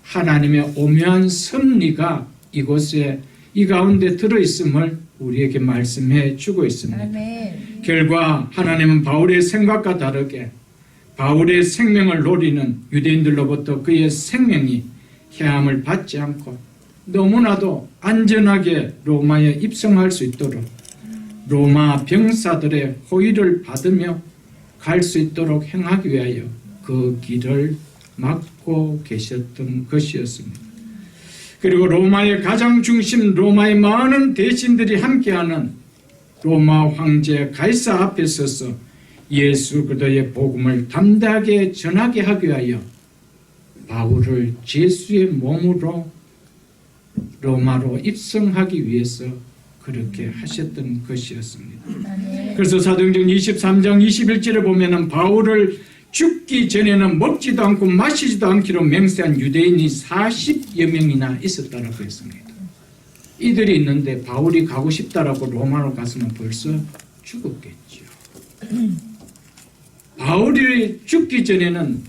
하나님의 오묘한 섭리가 이곳에 이 가운데 들어있음을 우리에게 말씀해 주고 있습니다. 아멘. 결과 하나님은 바울의 생각과 다르게 바울의 생명을 노리는 유대인들로부터 그의 생명이 해함을 받지 않고 너무나도 안전하게 로마에 입성할 수 있도록 로마 병사들의 호의를 받으며 갈 수 있도록 행하기 위하여 그 길을 막고 계셨던 것이었습니다. 그리고 로마의 가장 중심 로마의 많은 대신들이 함께하는 로마 황제 가이사 앞에 서서 예수 그리스도의 복음을 담대하게 전하게 하기 위하여 바울을 예수의 몸으로 로마로 입성하기 위해서 그렇게 하셨던 것이었습니다. 아멘. 그래서 사도행전 23장 21절에 보면은 바울을 죽기 전에는 먹지도 않고 마시지도 않기로 맹세한 유대인이 40여 명이나 있었다라고 했습니다. 이들이 있는데 바울이 가고 싶다라고 로마로 갔으면 벌써 죽었겠죠. 바울이 죽기 전에는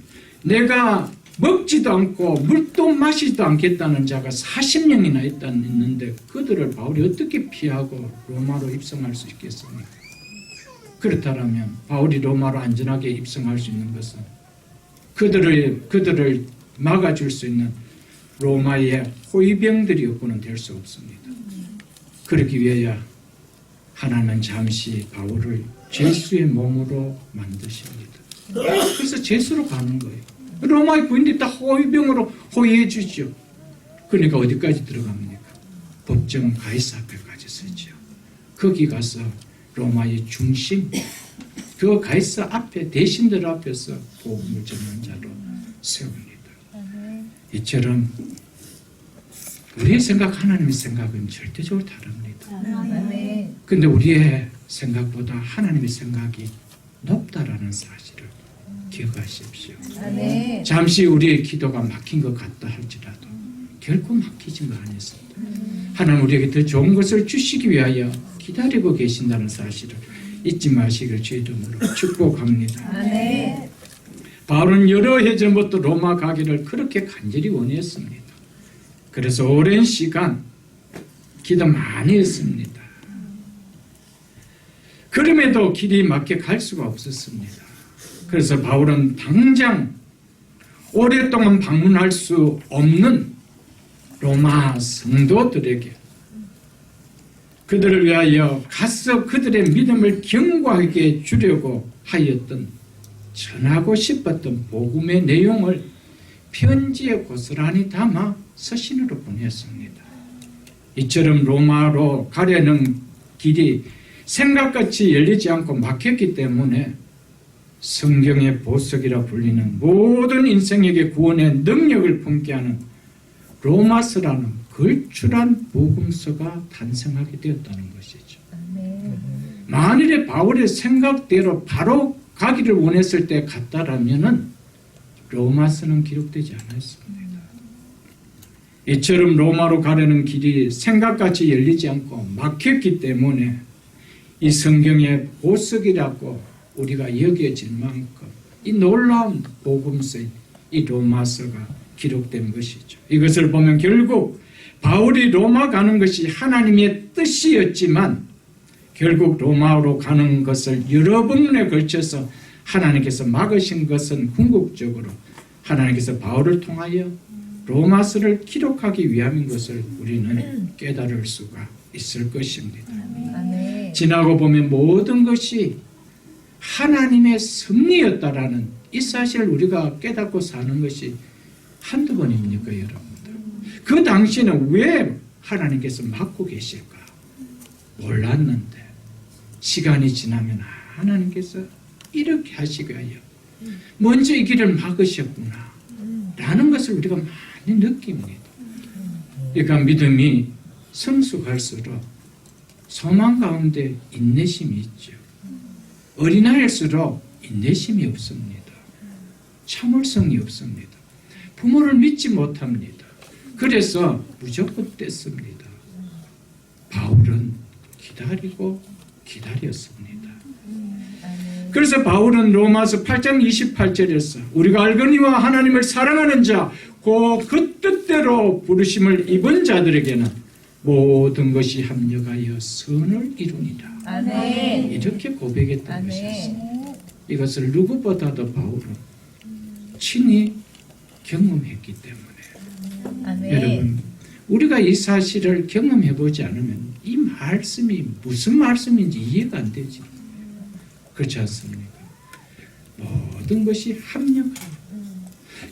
내가 먹지도 않고 물도 마시지도 않겠다는 자가 40명이나 있는데 그들을 바울이 어떻게 피하고 로마로 입성할 수 있겠습니까? 그렇다면 바울이 로마로 안전하게 입성할 수 있는 것은 그들을 막아줄 수 있는 로마의 호위병들이 없고는 될 수 없습니다. 그러기 위하여 하나님은 잠시 바울을 제수의 몸으로 만드십니다. 그래서 제수로 가는 거예요. 로마의 부인들이 다 호위병으로 호위해 주죠. 그러니까 어디까지 들어갑니까? 법정 가이사 앞에까지 서죠. 거기 가서 로마의 중심, 그 가이사 앞에 대신들 앞에서 복음을 전하는 자로 세웁니다. 이처럼 우리의 생각, 하나님의 생각은 절대적으로 다릅니다. 아멘. 근데 우리의 생각보다 하나님의 생각이 높다라는 사실을 기억하십시오. 아멘. 잠시 우리의 기도가 막힌 것 같다 할지라도 결코 막히진 거 아니었습니다. 하나님 우리에게 더 좋은 것을 주시기 위하여 기다리고 계신다는 사실을 잊지 마시길 주의 이름으로 축복합니다. 아멘. 바울은 여러 해 전부터 로마 가기를 그렇게 간절히 원했습니다. 그래서 오랜 시간 기도 많이 했습니다. 그럼에도 길이 막혀 갈 수가 없었습니다. 그래서 바울은 당장 오랫동안 방문할 수 없는 로마 성도들에게 그들을 위하여 가서 그들의 믿음을 견고하게 주려고 하였던 전하고 싶었던 복음의 내용을 편지에 고스란히 담아 서신으로 보냈습니다. 이처럼 로마로 가려는 길이 생각같이 열리지 않고 막혔기 때문에 성경의 보석이라 불리는 모든 인생에게 구원의 능력을 품게 하는 로마서라는 걸출한 복음서가 탄생하게 되었다는 것이죠. 아멘. 만일에 바울의 생각대로 바로 가기를 원했을 때 갔다라면은 로마서는 기록되지 않았습니다. 이처럼 로마로 가려는 길이 생각같이 열리지 않고 막혔기 때문에 이 성경의 보석이라고 우리가 여겨질 만큼 이 놀라운 복음서인 이 로마서가 기록된 것이죠. 이것을 보면 결국 바울이 로마 가는 것이 하나님의 뜻이었지만 결국 로마로 가는 것을 여러 번에 걸쳐서 하나님께서 막으신 것은 궁극적으로 하나님께서 바울을 통하여 로마서를 기록하기 위함인 것을 우리는 깨달을 수가 있을 것입니다. 아멘. 지나고 보면 모든 것이 하나님의 섭리였다라는 이 사실을 우리가 깨닫고 사는 것이 한두 번입니까, 여러분들? 그 당시에는 왜 하나님께서 막고 계실까? 몰랐는데 시간이 지나면 하나님께서 이렇게 하시기 위하여 먼저 이 길을 막으셨구나 라는 것을 우리가 많이 느낍니다. 그러니까 믿음이 성숙할수록 소망 가운데 인내심이 있죠. 어린아이일수록 인내심이 없습니다. 참을성이 없습니다. 부모를 믿지 못합니다. 그래서 무조건 뗐습니다. 바울은 기다리고 기다렸습니다. 그래서 바울은 로마서 8장 28절에서 우리가 알거니와 하나님을 사랑하는 자, 그 뜻대로 부르심을 입은 자들에게는 모든 것이 합력하여 선을 이루니라. 아멘. 이렇게 고백했던 아멘. 것이었습니다. 이것을 누구보다도 바울은 친히 경험했기 때문에 아멘. 여러분, 우리가 이 사실을 경험해보지 않으면 이 말씀이 무슨 말씀인지 이해가 안 되지. 그렇지 않습니까? 모든 것이 합력하고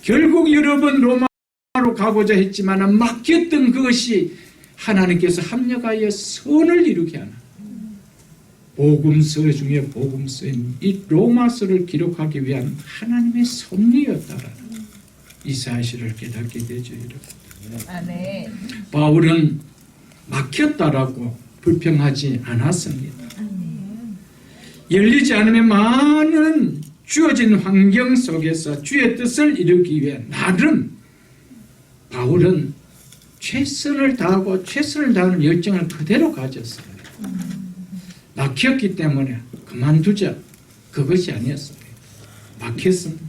결국 여러분 로마로 가고자 했지만 막혔던 그것이 하나님께서 합력하여 선을 이루게 하는 복음서 중에 복음서인 이 로마서를 기록하기 위한 하나님의 섭리였다라는 이 사실을 깨닫게 되죠. 여러분. 아멘. 바울은 막혔다라고 불평하지 않았습니다. 열리지 않으면 많은 주어진 환경 속에서 주의 뜻을 이루기 위해 나름 바울은 최선을 다하고 최선을 다하는 열정을 그대로 가졌습니다. 막혔기 때문에 그만두자, 그것이 아니었습니다. 막혔습니다.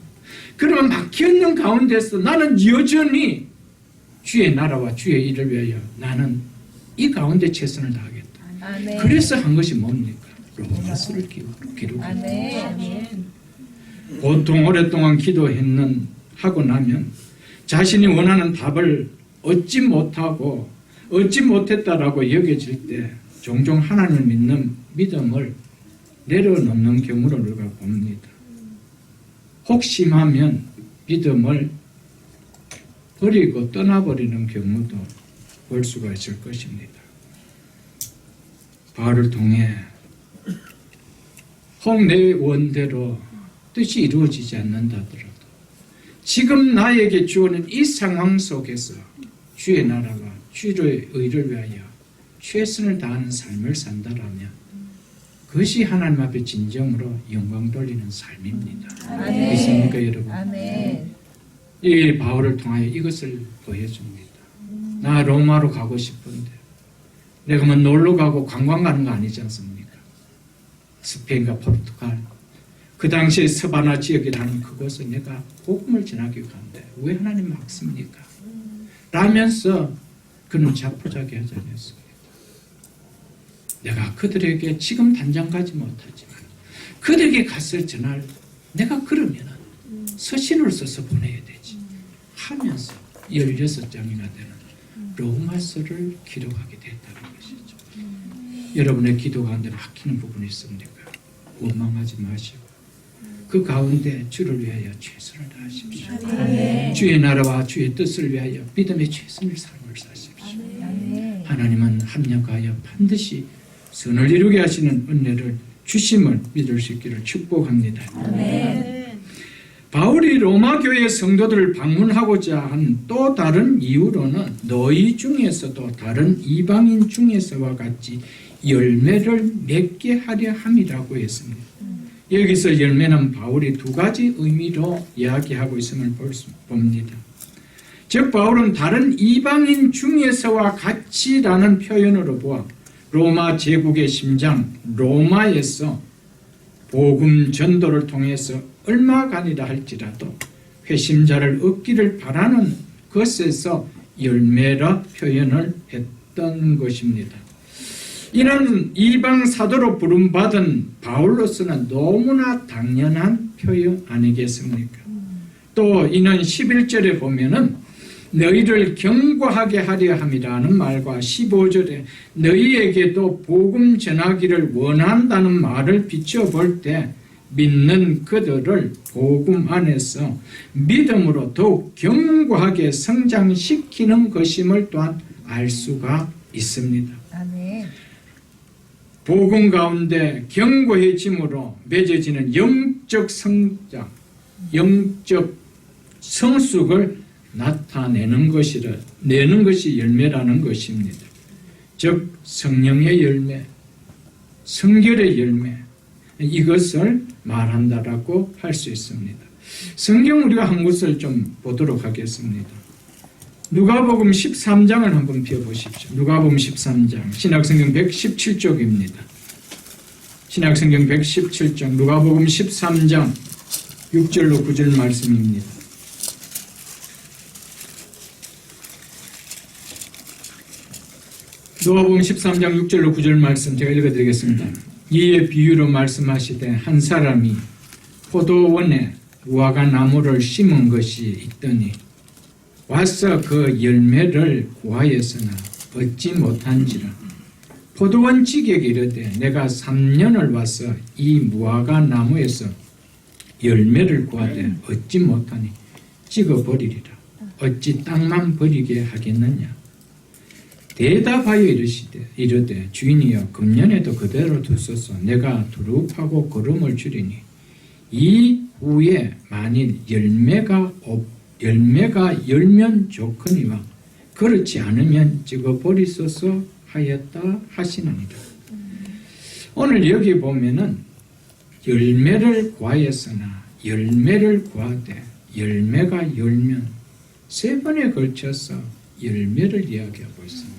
그러면 막혀있는 가운데서 나는 여전히 주의 나라와 주의 일을 위하여 나는 이 가운데 최선을 다하겠다. 아멘. 그래서 한 것이 뭡니까? 로마서를 기록했다. 아멘. 보통 오랫동안 기도했는 하고 나면 자신이 원하는 답을 얻지 못하고 얻지 못했다라고 여겨질 때 종종 하나님을 믿는 믿음을 내려놓는 경우를 우리가 봅니다. 혹심하면 믿음을 버리고 떠나버리는 경우도 볼 수가 있을 것입니다. 바울을 통해 혹 내 원대로 뜻이 이루어지지 않는다 하더라도 지금 나에게 주어진 이 상황 속에서 주의 나라와 주의 의를 위하여 최선을 다하는 삶을 산다라면 그것이 하나님 앞에 진정으로 영광 돌리는 삶입니다. 아멘. 믿습니까, 여러분? 아멘. 이 바울을 통하여 이것을 보여줍니다. 나 로마로 가고 싶은데 내가 뭐 놀러 가고 관광 가는 거 아니지 않습니까? 스페인과 포르투갈 그 당시에 서바나 지역이라는 그곳에 내가 복음을 전하기 위한데 왜 하나님 막습니까? 라면서 그는 자포자기 하지 않았습니다. 내가 그들에게 지금 당장 가지 못하지만 그들에게 갔을 전날 내가 그러면 서신을 써서 보내야 되지 하면서 16장이나 되는 로마서를 기록하게 됐다는 것이죠. 여러분의 기도 가운데 막히는 부분이 있습니까? 원망하지 마시고 그 가운데 주를 위하여 최선을 다하십시오. 아멘. 주의 나라와 주의 뜻을 위하여 믿음의 최선의 삶을 사십시오. 아멘. 하나님은 합력하여 반드시 선을 이루게 하시는 은혜를 주심을 믿을 수 있기를 축복합니다. 아멘. 바울이 로마 교회 성도들을 방문하고자 한 또 다른 이유로는 너희 중에서도 다른 이방인 중에서와 같이 열매를 맺게 하려 함이라고 했습니다. 여기서 열매는 바울이 두 가지 의미로 이야기하고 있음을 봅니다. 즉 바울은 다른 이방인 중에서와 같이라는 표현으로 보아 로마 제국의 심장 로마에서 복음 전도를 통해서 얼마간이라 할지라도 회심자를 얻기를 바라는 것에서 열매라 표현을 했던 것입니다. 이는 이방 사도로 부름받은 바울로서는 너무나 당연한 표현 아니겠습니까? 또 이는 11절에 보면은 너희를 경고하게 하려 함이라는 말과 15절에 너희에게도 복음 전하기를 원한다는 말을 비춰볼 때 믿는 그들을 복음 안에서 믿음으로 더욱 견고하게 성장시키는 것임을 또한 알 수가 있습니다. 아멘. 복음 가운데 견고해짐으로 맺어지는 영적 성장, 영적 성숙을 나타내는 내는 것이 열매라는 것입니다. 즉 성령의 열매, 성결의 열매, 이것을 말한다라고 할 수 있습니다. 성경 우리가 한 곳을 좀 보도록 하겠습니다. 누가복음 13장을 한번 펴보십시오. 누가복음 13장 신약성경 117쪽입니다. 신약성경 117쪽 누가복음 13장 6절로 9절 말씀입니다. 누가복음 13장 6절로 9절 말씀 제가 읽어드리겠습니다. 이에 비유로 말씀하시되 한 사람이 포도원에 무화과 나무를 심은 것이 있더니 와서 그 열매를 구하였으나 얻지 못한지라 포도원 지객이 이르되 내가 3년을 와서 이 무화과 나무에서 열매를 구하되 얻지 못하니 찍어버리리라. 어찌 땅만 버리게 하겠느냐. 대답하여 이르되 주인이여 금년에도 그대로 두소서. 내가 두릅하고 거름을 주리니 이후에 만일 열매가 열면 좋거니와 그렇지 않으면 찍어버리소서 하였다 하시느니라. 오늘 여기 보면은 열매를 구하였으나 열매를 구하되 열매가 열면 세 번에 걸쳐서 열매를 이야기하고 있습니다.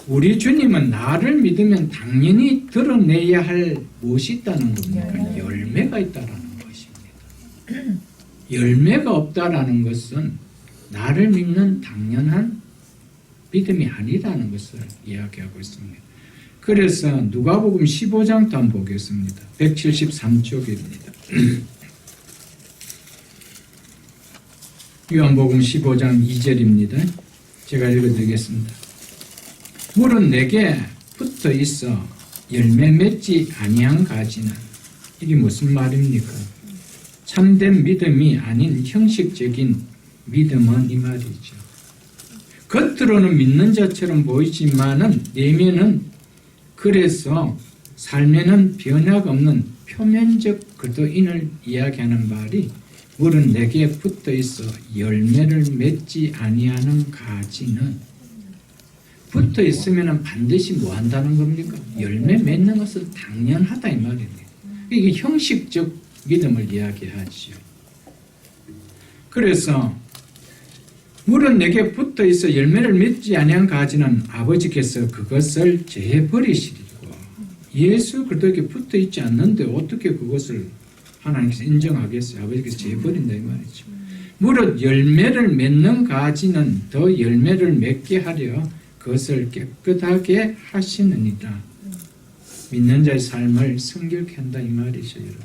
우리 주님은 나를 믿으면 당연히 드러내야 할 무엇이 있다는 겁니까? 열매가 있다라는 것입니다. 열매가 없다라는 것은 나를 믿는 당연한 믿음이 아니라는 것을 이야기하고 있습니다. 그래서 누가복음 15장도 한번 보겠습니다. 173쪽입니다. 요한복음 15장 2절입니다. 제가 읽어드리겠습니다. 물은 내게 붙어 있어 열매 맺지 아니한 가지는 이게 무슨 말입니까? 참된 믿음이 아닌 형식적인 믿음은 이 말이죠. 겉으로는 믿는 자처럼 보이지만은 내면은 그래서 삶에는 변화가 없는 표면적 그도인을 이야기하는 말이 물은 내게 붙어 있어 열매를 맺지 아니하는 가지는 붙어 있으면 반드시 뭐 한다는 겁니까? 열매 맺는 것은 당연하다 이 말입니다. 이게 형식적 믿음을 이야기하죠. 그래서 물은 내게 붙어 있어 열매를 맺지 아니한 가지는 아버지께서 그것을 제해버리시리고 예수 그리스도에게 붙어 있지 않는데 어떻게 그것을 하나님께서 인정하겠어요? 아버지께서 제해버린다 이 말이죠. 무릇 열매를 맺는 가지는 더 열매를 맺게 하려 그것을 깨끗하게 하시느니라. 믿는 자의 삶을 성결케 한다 이 말이죠, 여러분.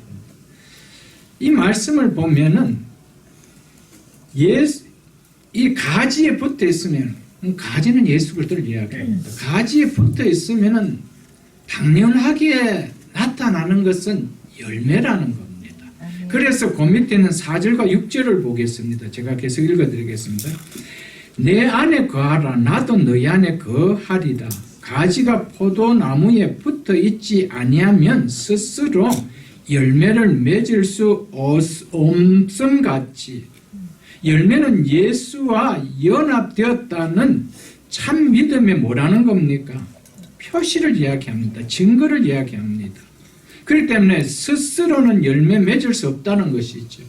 이 말씀을 보면은 이 가지에 붙어 있으면 가지는 예수 그리스도를 이야기합니다. 가지에 붙어 있으면은 당연하게 나타나는 것은 열매라는 겁니다. 그래서 그 밑에 있는 4절과 6절을 보겠습니다. 제가 계속 읽어드리겠습니다. 내 안에 거하라 나도 너희 안에 거하리라. 가지가 포도나무에 붙어 있지 아니하면 스스로 열매를 맺을 수 없음같이 열매는 예수와 연합되었다는 참 믿음에 뭐라는 겁니까? 표시를 이야기합니다. 증거를 이야기합니다. 그렇기 때문에 스스로는 열매 맺을 수 없다는 것이죠.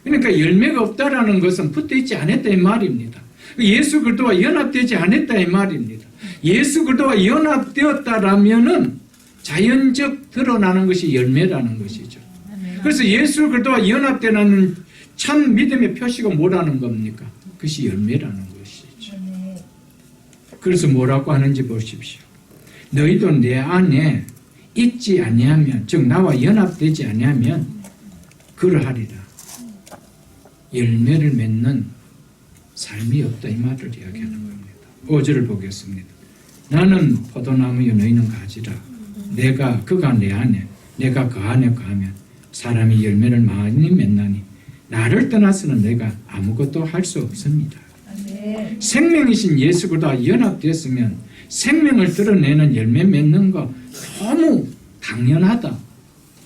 그러니까 열매가 없다라는 것은 붙어있지 않았다 이 말입니다. 예수 그리스도와 연합되지 않았다 이 말입니다. 예수 그리스도와 연합되었다라면은 자연적 드러나는 것이 열매라는 것이죠. 그래서 예수 그리스도와 연합되는 참 믿음의 표시가 뭐라는 겁니까? 그것이 열매라는 것이죠. 그래서 뭐라고 하는지 보십시오. 너희도 내 안에 있지 아니하면, 즉 나와 연합되지 아니하면 그러하리라. 열매를 맺는 삶이 없다 이 말을 이야기하는 겁니다. 5절을 보겠습니다. 나는 포도나무요 너희는 가지라. 내가 그가 내 안에 내가 그 안에 거하면 사람이 열매를 많이 맺나니 나를 떠나서는 내가 아무것도 할 수 없습니다. 생명이신 예수 그리스도와 연합되었으면 생명을 드러내는 열매 맺는 거 너무 당연하다.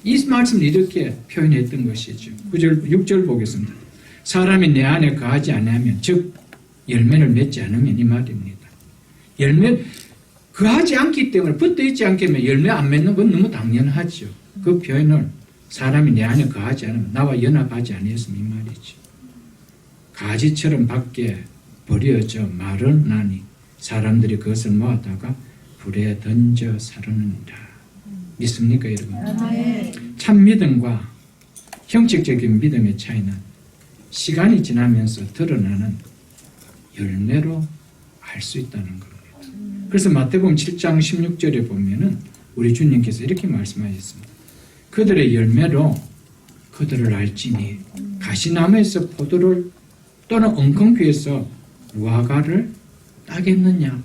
이 말씀을 이렇게 표현했던 것이죠. 6절 보겠습니다. 사람이 내 안에 거하지 않으면, 즉 열매를 맺지 않으면 이 말입니다. 열매 거하지 않기 때문에, 붙어있지 않기 때문에 열매 안 맺는 건 너무 당연하죠. 그 표현을 사람이 내 안에 거하지 않으면, 나와 연합하지 아니했으면 이 말이죠. 가지처럼 밖에 버려져 마르나니 사람들이 그것을 모아다가 불에 던져 사르느니라. 믿습니까 여러분? 참 믿음과 형식적인 믿음의 차이는 시간이 지나면서 드러나는 열매로 알 수 있다는 겁니다. 그래서 마태복음 7장 16절에 보면은 우리 주님께서 이렇게 말씀하셨습니다. 그들의 열매로 그들을 알지니 가시나무에서 포도를 또는 엉겅퀴에서 무화과를 따겠느냐?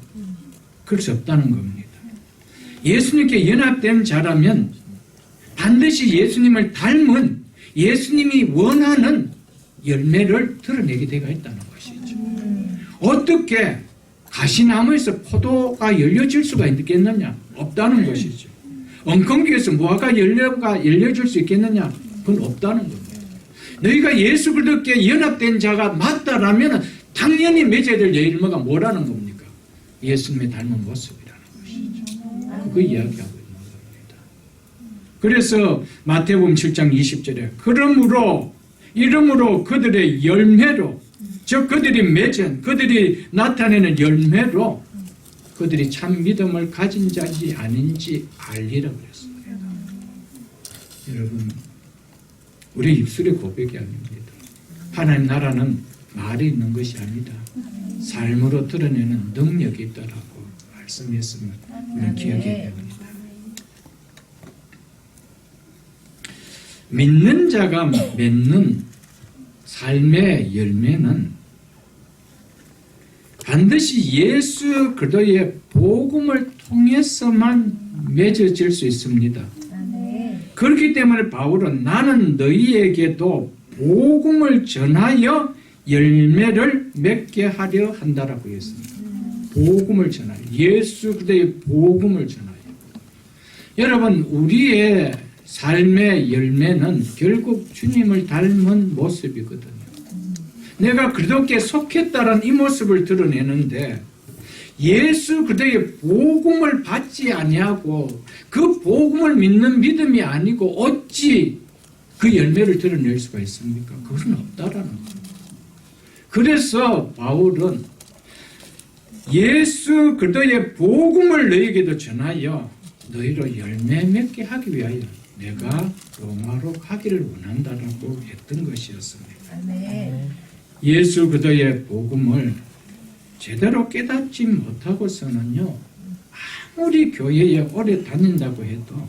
그럴 수 없다는 겁니다. 예수님께 연합된 자라면 반드시 예수님을 닮은, 예수님이 원하는 열매를 드러내게 되어 있다는 것이죠. 어떻게 가시나무에서 포도가 열려질 수가 있겠느냐? 없다는 것이죠. 엉겅퀴에서 무화과 열매가 열려질 수 있겠느냐? 그건 없다는 겁니다. 너희가 예수 그리스도께 연합된 자가 맞다라면 당연히 맺어야 될 열매가 뭐라는 겁니까? 예수님의 닮은 모습이라는 것이죠. 그거 이야기하고 있는 겁니다. 그래서 마태복음 7장 20절에 이러므로 그들의 열매로, 즉 그들이 맺은, 그들이 나타내는 열매로 그들이 참 믿음을 가진 자인지 아닌지 알리라고 그랬습니다. 여러분, 우리 입술의 고백이 아닙니다. 하나님 나라는 말이 있는 것이 아니다. 삶으로 드러내는 능력이 있다라고 말씀했으면 우리는 기억해야 됩니다. 믿는 자가 맺는 삶의 열매는 반드시 예수 그리스도의 복음을 통해서만 맺어질 수 있습니다. 그렇기 때문에 바울은 나는 너희에게도 복음을 전하여 열매를 맺게 하려 한다라고 했습니다. 복음을 전하여, 예수 그리스도의 복음을 전하여. 여러분, 우리의 삶의 열매는 결국 주님을 닮은 모습이거든요. 내가 그리스도께 속했다는 이 모습을 드러내는데 예수 그리스도의 복음을 받지 아니하고 그 복음을 믿는 믿음이 아니고 어찌 그 열매를 드러낼 수가 있습니까? 그것은 없다라는 겁니다. 그래서 바울은 예수 그리스도의 복음을 너희에게도 전하여 너희로 열매 맺게 하기 위하여 내가 로마로 가기를 원한다라고 했던 것이었습니다. 예수 그리스도의 복음을 제대로 깨닫지 못하고서는요, 아무리 교회에 오래 다닌다고 해도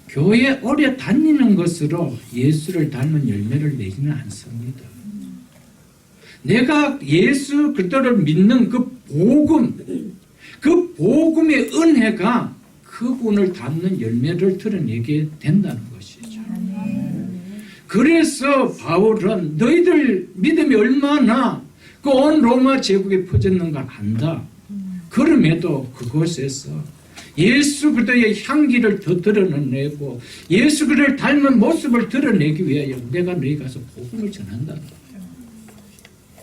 교회에 오래 다니는 것으로 예수를 닮은 열매를 내지는 않습니다. 내가 예수 그리스도를 믿는 그 복음, 그 복음의 은혜가 그분을 닮는 열매를 드러내게 된다는 것이죠. 그래서 바울은 너희들 믿음이 얼마나 그 온 로마 제국에 퍼졌는가 안다. 그럼에도 그곳에서 예수 그리스도의 향기를 더 드러내고 예수 그리스도를 닮은 모습을 드러내기 위하여 내가 너희 가서 복음을 전한다.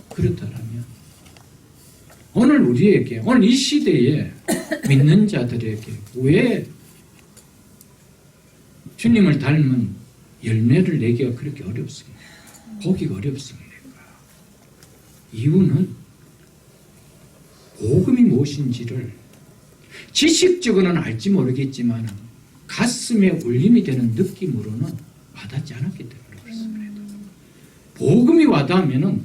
그렇다면 오늘 우리에게, 오늘 이 시대에 믿는 자들에게 왜 주님을 닮은 열매를 내기가 그렇게 어렵습니다. 보기가 어렵습니까? 이유는 복음이 무엇인지를 지식적으로는 알지 모르겠지만 가슴에 울림이 되는 느낌으로는 와닿지 않았기 때문에 그렇습니다. 복음이 와닿으면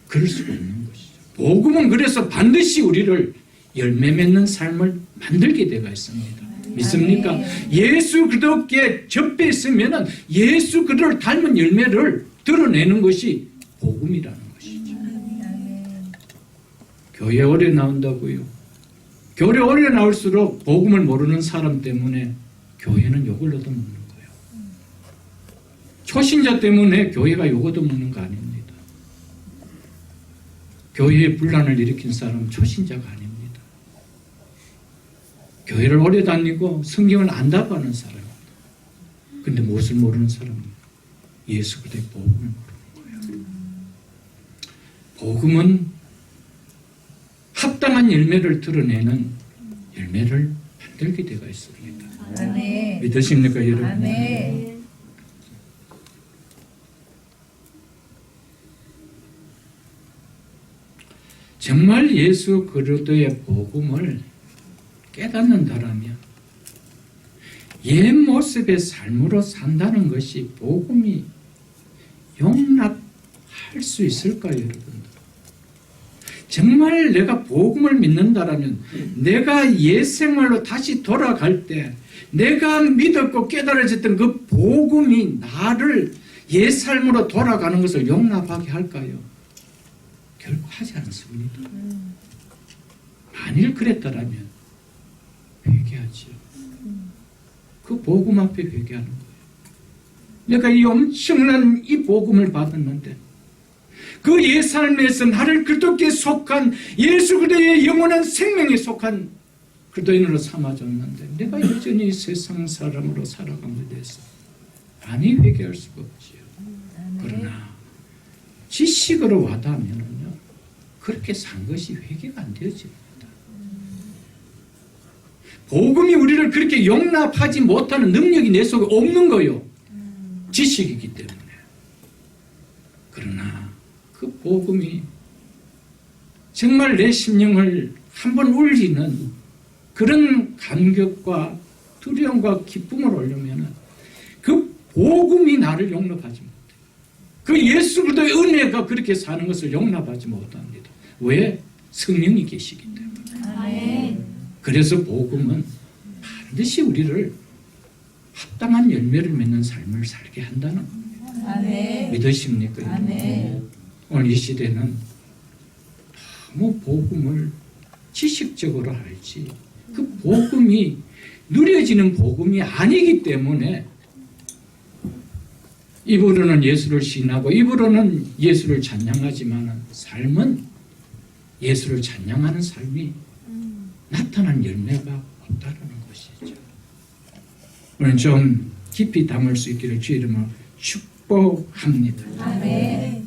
그럴 수가 없는 것이죠. 복음은 그래서 반드시 우리를 열매 맺는 삶을 만들게 되어 있습니다. 믿습니까? 예수 그리스도께 접해 있으면 예수 그리스도를 닮은 열매를 드러내는 것이 복음이라는 것이죠. 교회 오래 나온다고요. 교회 오래 나올수록 복음을 모르는 사람 때문에 교회는 욕을 얻어먹는 거예요. 초신자 때문에 교회가 욕 얻어먹는 거 아닙니다. 교회에 분란을 일으킨 사람은 초신자가 아닙니다. 교회를 오래 다니고 성경을 안다고 하는 사람입니다. 근데 무엇을 모르는 사람입니다. 예수 그리스도의 복음을 모르는 거예요. 복음은 합당한 열매를 드러내는 열매를 만들게 되어 있습니다. 아멘. 믿으십니까, 여러분? 아멘. 정말 예수 그리스도의 복음을 깨닫는다라면 옛 모습의 삶으로 산다는 것이 복음이 용납할 수 있을까요, 여러분? 정말 내가 복음을 믿는다라면 내가 옛 생활로 다시 돌아갈 때 내가 믿었고 깨달아졌던 그 복음이 나를 옛 삶으로 돌아가는 것을 용납하게 할까요? 결코 하지 않습니다. 만일 그랬다라면 회개하지요. 그 복음 앞에 회개하는 거예요. 내가 이 엄청난 이 복음을 받았는데 그 옛 삶에서 나를 그리스도께 속한 예수 그리스도의 영원한 생명에 속한 그리스도인으로 삼아줬는데 내가 여전히 세상 사람으로 살아가게 돼서 많이 회개할 수가 없지요. 그러나 지식으로 와닿으면요 그렇게 산 것이 회개가 안 되어집니다. 복음이 우리를 그렇게 용납하지 못하는 능력이 내 속에 없는 거요. 지식이기 때문에. 그러나 그 복음이 정말 내 심령을 한번 울리는 그런 감격과 두려움과 기쁨을 올리면 그 복음이 나를 용납하지 못해. 그 예수 그리스도의 은혜가 그렇게 사는 것을 용납하지 못합니다. 왜? 성령이 계시기 때문에. 아멘. 그래서 복음은 반드시 우리를 합당한 열매를 맺는 삶을 살게 한다는 겁니다. 아멘. 믿으십니까? 아멘. 오늘 이 시대는 너무 복음을 지식적으로 알지 그 복음이 누려지는 복음이 아니기 때문에 입으로는 예수를 신하고 입으로는 예수를 찬양하지만 삶은 예수를 찬양하는 삶이 나타난 열매가 없다는 것이죠. 오늘 좀 깊이 담을 수 있기를 주의 이름으로 축복합니다. 아멘.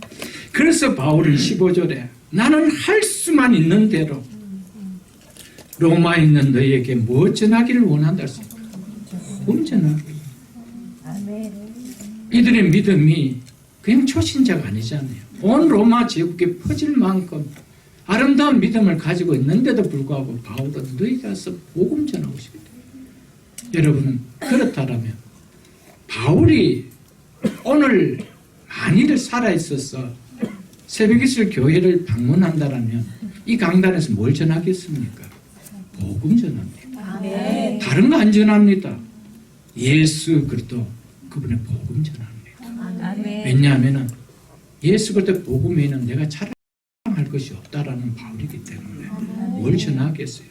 그래서 바울은 15절에 나는 할 수만 있는 대로 로마에 있는 너희에게 뭐 전하기를 원한다 했습니까? 복음 전하기. 아멘. 이들의 믿음이 그냥 초신자가 아니잖아요. 온 로마 제국에 퍼질 만큼 아름다운 믿음을 가지고 있는데도 불구하고 바울은 너희 가서 복음 전하고 싶다. 여러분은 그렇다면 바울이 오늘 만일 살아있어서 새벽이슬 교회를 방문한다면 이 강단에서 뭘 전하겠습니까? 복음 전합니다. 아멘. 다른 거 안 전합니다. 예수 그리스도 그분의 복음 전합니다. 아멘. 왜냐하면 예수 그리스도 복음 외에는 내가 자랑할 것이 없다라는 바울이기 때문에 뭘 전하겠어요?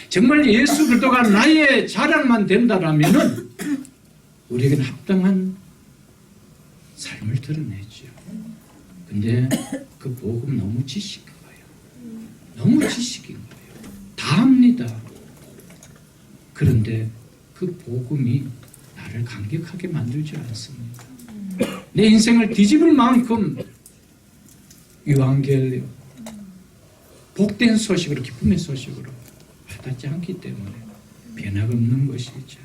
정말 예수 그리스도가 나의 자랑만 된다라면은 우리에게는 합당한 삶을 드러내죠. 근데 그 복음 너무 지식인 거예요. 너무 지식인 거예요. 다 합니다. 그런데 그 복음이 나를 감격하게 만들지 않습니다. 내 인생을 뒤집을 만큼 유한겔 복된 소식으로 기쁨의 소식으로 와닿지 않기 때문에 변화가 없는 것이죠.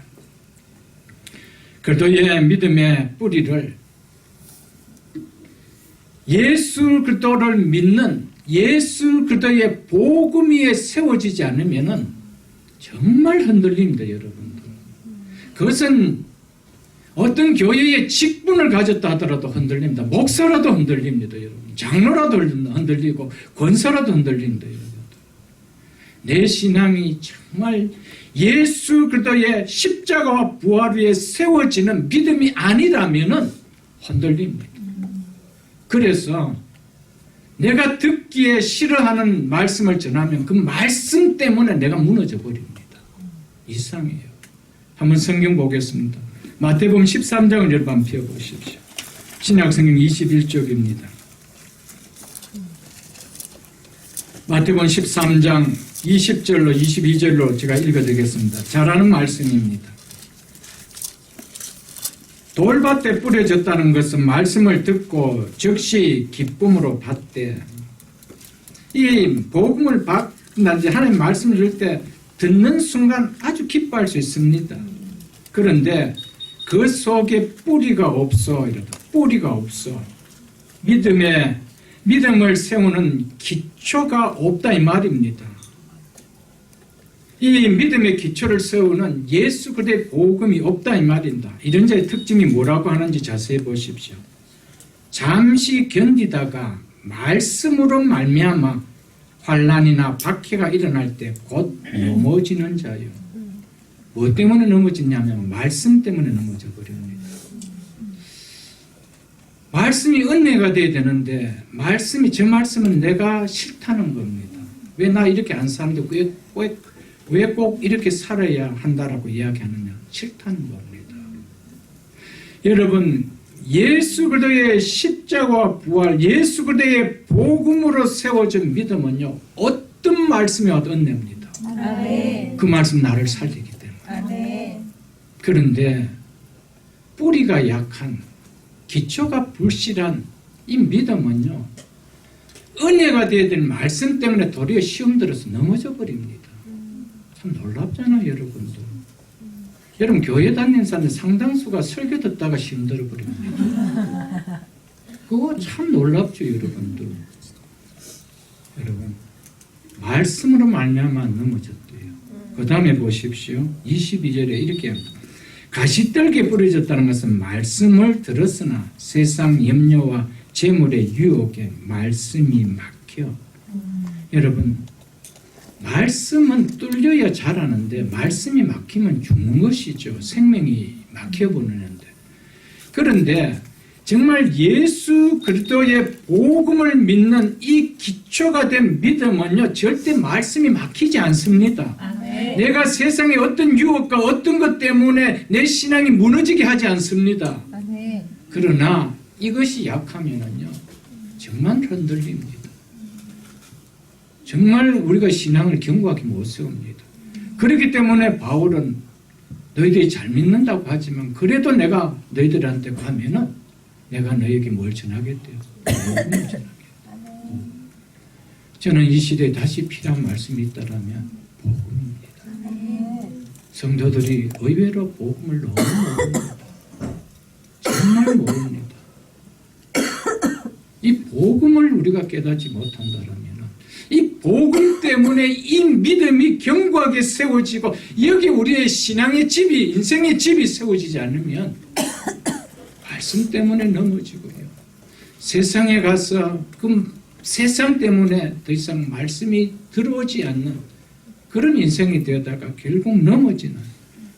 그리스도의 믿음의 뿌리를 예수 그리스도를 믿는 예수 그리스도의 복음 위에 세워지지 않으면은 정말 흔들립니다, 여러분들. 그것은 어떤 교회의 직분을 가졌다 하더라도 흔들립니다. 목사라도 흔들립니다, 여러분. 장로라도 흔들리고 권사라도 흔들립니다, 여러분. 내 신앙이 정말 예수 그리스도의 십자가와 부활 위에 세워지는 믿음이 아니라면은 흔들립니다. 그래서 내가 듣기에 싫어하는 말씀을 전하면 그 말씀 때문에 내가 무너져 버립니다. 이상해요. 한번 성경 보겠습니다. 마태복음 13장을 여러분 한번 펴보십시오. 신약성경 21쪽입니다. 마태복음 13장 20절로 22절로 제가 읽어드리겠습니다. 잘 아는 말씀입니다. 돌밭에 뿌려졌다는 것은 말씀을 듣고 즉시 기쁨으로 받되, 이 복음을 받는지 하나님 말씀을 들 때 듣는 순간 아주 기뻐할 수 있습니다. 그런데 그 속에 뿌리가 없어. 이러다 뿌리가 없어. 믿음을 세우는 기초가 없다 이 말입니다. 이 믿음의 기초를 세우는 예수 그리스도의 복음이 없다 이 말입니다. 이런 자의 특징이 뭐라고 하는지 자세히 보십시오. 잠시 견디다가 말씀으로 말미암아 환난이나 박해가 일어날 때 곧 넘어지는 자요. 뭐 때문에 넘어지냐면 말씀 때문에 넘어져 버립니다. 말씀이 은혜가 돼야 되는데 저 말씀은 내가 싫다는 겁니다. 왜 나 이렇게 안 사는데 왜 꼭 이렇게 살아야 한다라고 이야기하느냐. 싫다는 겁니다. 여러분, 예수 그리스도의 십자가와 부활, 예수 그리스도의 복음으로 세워진 믿음은요, 어떤 말씀이 와도 은혜입니다. 아멘. 그 말씀 나를 살리기 때문에. 아멘. 그런데 뿌리가 약한, 기초가 불실한 이 믿음은요, 은혜가 되어야 될 말씀 때문에 도리어 시험 들어서 넘어져 버립니다. 참 놀랍잖아요, 여러분들. 여러분, 교회 다니는 사람들 상당수가 설교 듣다가 시험 들어버립니다. 그거 참 놀랍죠, 여러분들. 여러분, 말씀으로 말미암아 넘어졌대요. 그 다음에 보십시오. 22절에 이렇게 합니다. 가시떨기에 뿌려졌다는 것은 말씀을 들었으나 세상 염려와 재물의 유혹에 말씀이 막혀. 여러분, 말씀은 뚫려야 자라는데 말씀이 막히면 죽는 것이죠. 생명이 막혀버리는데. 그런데 정말 예수 그리스도의 복음을 믿는 이 기초가 된 믿음은요, 절대 말씀이 막히지 않습니다. 아멘. 내가 세상의 어떤 유혹과 어떤 것 때문에 내 신앙이 무너지게 하지 않습니다. 아멘. 그러나 이것이 약하면은요, 정말 흔들립니다. 정말 우리가 신앙을 견고하게 못 세웁니다. 그렇기 때문에 바울은 너희들이 잘 믿는다고 하지만 그래도 내가 너희들한테 가면은 내가 너희에게 뭘 전하겠대요? 복음을 전하겠대요. 저는 이 시대에 다시 필요한 말씀이 있다라면 복음입니다. 성도들이 의외로 복음을 너무 모릅니다. 정말 모릅니다. 이 복음을 우리가 깨닫지 못한다라면 이 복음 때문에 이 믿음이 견고하게 세워지고 여기 우리의 신앙의 집이, 인생의 집이 세워지지 않으면 말씀 때문에 넘어지고요. 세상에 가서 그 세상 때문에 더 이상 말씀이 들어오지 않는 그런 인생이 되다가 결국 넘어지는,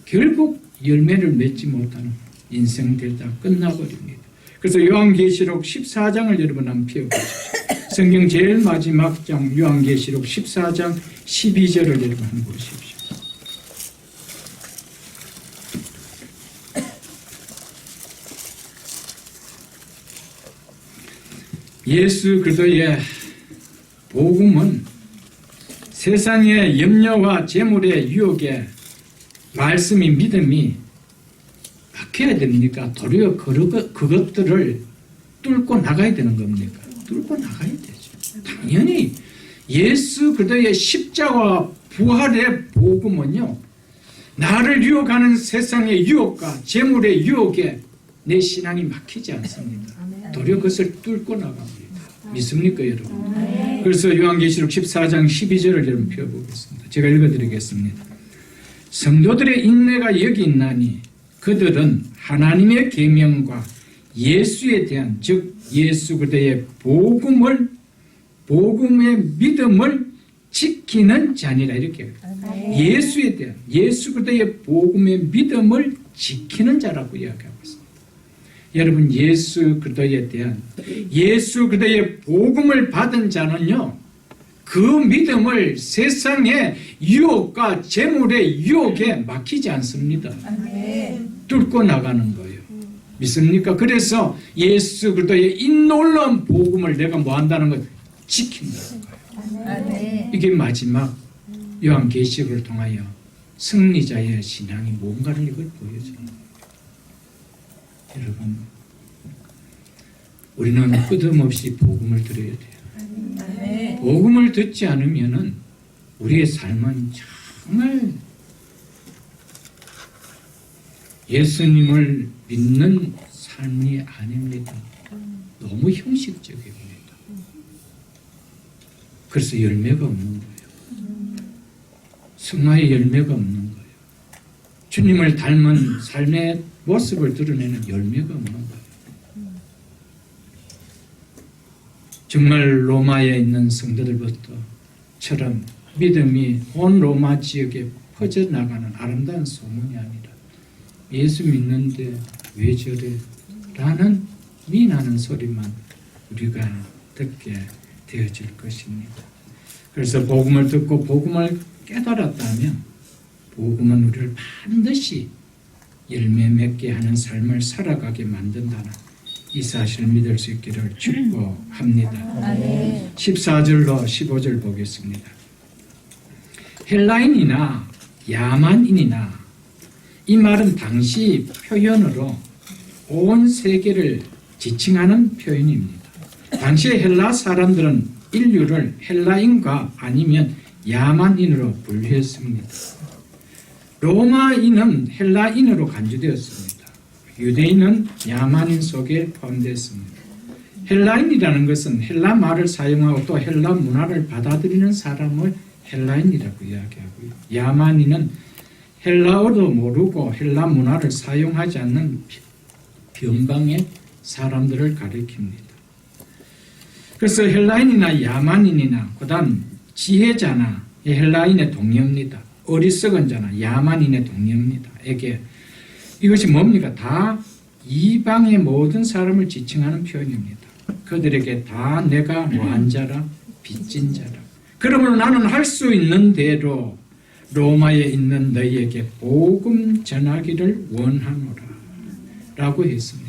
결국 열매를 맺지 못하는 인생 되다 끝나버립니다. 그래서 요한계시록 14장을 여러분 한번 펴보십시오. 성경 제일 마지막 장 요한계시록 14장 12절을 여러분 한번 보십시오. 예수 그리스도의 복음은 세상의 염려와 재물의 유혹에 말씀이, 믿음이 막혀야 됩니까? 도리어 그것들을 뚫고 나가야 되는 겁니까? 뚫고 나가야 되죠. 당연히 예수 그리스도의 십자가와 부활의 복음은요, 나를 유혹하는 세상의 유혹과 재물의 유혹에 내 신앙이 막히지 않습니다. 도리어 그것을 뚫고 나갑니다. 믿습니까 여러분? 그래서 요한계시록 14장 12절을 여러분 펴보겠습니다. 제가 읽어드리겠습니다. 성도들의 인내가 여기 있나니 그들은 하나님의 계명과 예수에 대한 즉 예수 그리스도의 복음의 믿음을 지키는 자니라 이렇게 예수에 대한 예수 그리스도의 복음의 믿음을 지키는 자라고 이야기하고 있습니다. 여러분 예수 그리스도에 대한 예수 그리스도의 복음을 받은 자는요 그 믿음을 세상의 유혹과 재물의 유혹에 막히지 않습니다. 뚫고 나가는 거예요. 믿습니까? 그래서 예수 그리스도의 이 놀라운 복음을 내가 뭐 한다는 것 지킨다는 거예요. 이게 마지막 요한계시록을 통하여 승리자의 신앙이 뭔가를 이걸 보여주는 거예요. 여러분 우리는 끝없이 복음을 들어야 돼요. 복음을 듣지 않으면은 우리의 삶은 정말 예수님을 믿는 삶이 아닙니다. 너무 형식적입니다. 그래서 열매가 없는 거예요. 승화의 열매가 없는 거예요. 주님을 닮은 삶의 모습을 드러내는 열매가 없는 거예요. 정말 로마에 있는 성도들부터처럼 믿음이 온 로마 지역에 퍼져나가는 아름다운 소문이 아니라 예수 믿는데 왜 저래? 라는 미나는 소리만 우리가 듣게 되어질 것입니다. 그래서 복음을 듣고 복음을 깨달았다면 복음은 우리를 반드시 열매 맺게 하는 삶을 살아가게 만든다는 이 사실을 믿을 수 있기를 축복합니다. 14절로 15절 보겠습니다. 헬라인이나 야만인이나 이 말은 당시 표현으로 온 세계를 지칭하는 표현입니다. 당시의 헬라 사람들은 인류를 헬라인과 아니면 야만인으로 분류했습니다. 로마인은 헬라인으로 간주되었습니다. 유대인은 야만인 속에 포함되었습니다. 헬라인이라는 것은 헬라 말을 사용하고 또 헬라 문화를 받아들이는 사람을 헬라인이라고 이야기하고요. 야만인은 헬라어도 모르고 헬라 문화를 사용하지 않는 변방의 사람들을 가리킵니다. 그래서 헬라인이나 야만인이나 그다음 지혜자나 헬라인의 동료입니다. 어리석은 자나 야만인의 동료입니다. 에게 이것이 뭡니까? 다 이방의 모든 사람을 지칭하는 표현입니다. 그들에게 다 내가 뭐한 자라? 빚진 자라. 그러므로 나는 할 수 있는 대로 로마에 있는 너희에게 복음 전하기를 원하노라 라고 했습니다.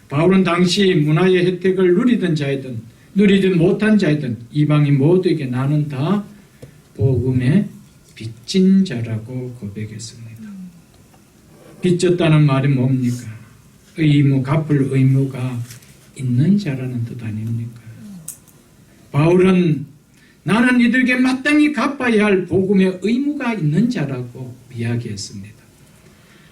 바울은 당시 문화의 혜택을 누리던 자이든 누리지 못한 자이든 이방인 모두에게 나는 다 복음의 빚진 자라고 고백했습니다. 빚졌다는 말이 뭡니까? 의무, 갚을 의무가 있는 자라는 뜻 아닙니까? 바울은 나는 이들에게 마땅히 갚아야 할 복음의 의무가 있는 자라고 이야기했습니다.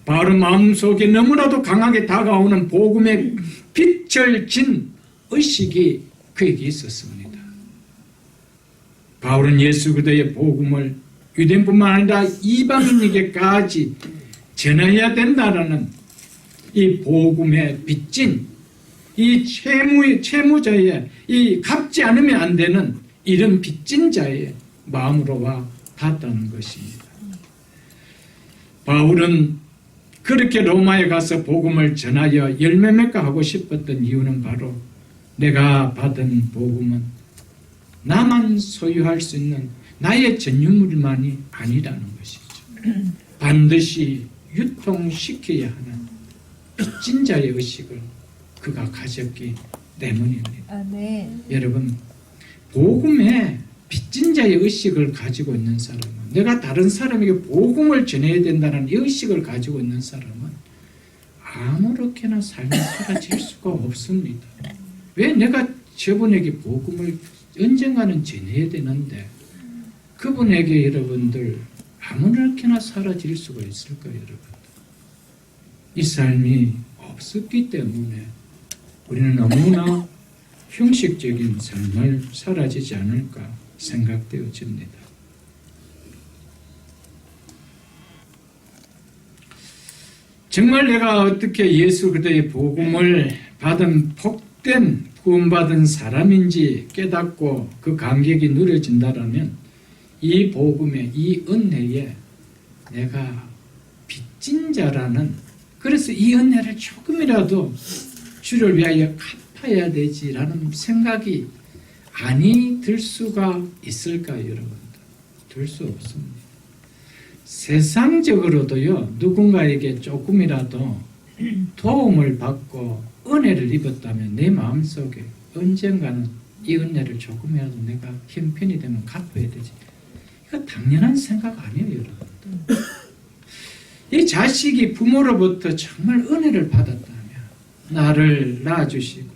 바울은 마음속에 너무나도 강하게 다가오는 복음의 빛을 진 의식이 그에게 있었습니다. 바울은 예수 그리스도의 복음을 유대인뿐만 아니라 이방인에게까지 전해야 된다라는 이 복음의 빚진 이 채무자의 이 갚지 않으면 안 되는 이런 빚진 자의 마음으로 와 닿았다는 것입니다. 바울은 그렇게 로마에 가서 복음을 전하여 열매 맺게 하고 싶었던 이유는 바로 내가 받은 복음은 나만 소유할 수 있는 나의 전유물만이 아니라는 것이죠. 반드시 유통시켜야 하는 빚진 자의 의식을 그가 가졌기 때문입니다. 여러분, 복음에 빚진 자의 의식을 가지고 있는 사람은, 내가 다른 사람에게 복음을 전해야 된다는 이 의식을 가지고 있는 사람은 아무렇게나 삶을 살아질 수가 없습니다. 왜 내가 저분에게 복음을 언젠가는 전해야 되는데 그분에게 여러분들 아무렇게나 사라질 수가 있을까요, 여러분? 이 삶이 없었기 때문에 우리는 너무나 형식적인 삶을 살아지지 않을까 생각되어집니다. 정말 내가 어떻게 예수 그리스도의 복음을 받은 복된 구원받은 사람인지 깨닫고 그 감격이 누려진다라면 이 복음의 이 은혜에 내가 빚진 자라는, 그래서 이 은혜를 조금이라도 주를 위하여 갚아야 되지라는 생각이 아니 들 수가 있을까요, 여러분? 들 수 없습니다. 세상적으로도요, 누군가에게 조금이라도 도움을 받고 은혜를 입었다면 내 마음속에 언젠가는 이 은혜를 조금이라도 내가 형편이 되면 갚아야 되지. 이거 당연한 생각 아니에요, 여러분. 이 자식이 부모로부터 정말 은혜를 받았다면 나를 낳아주시고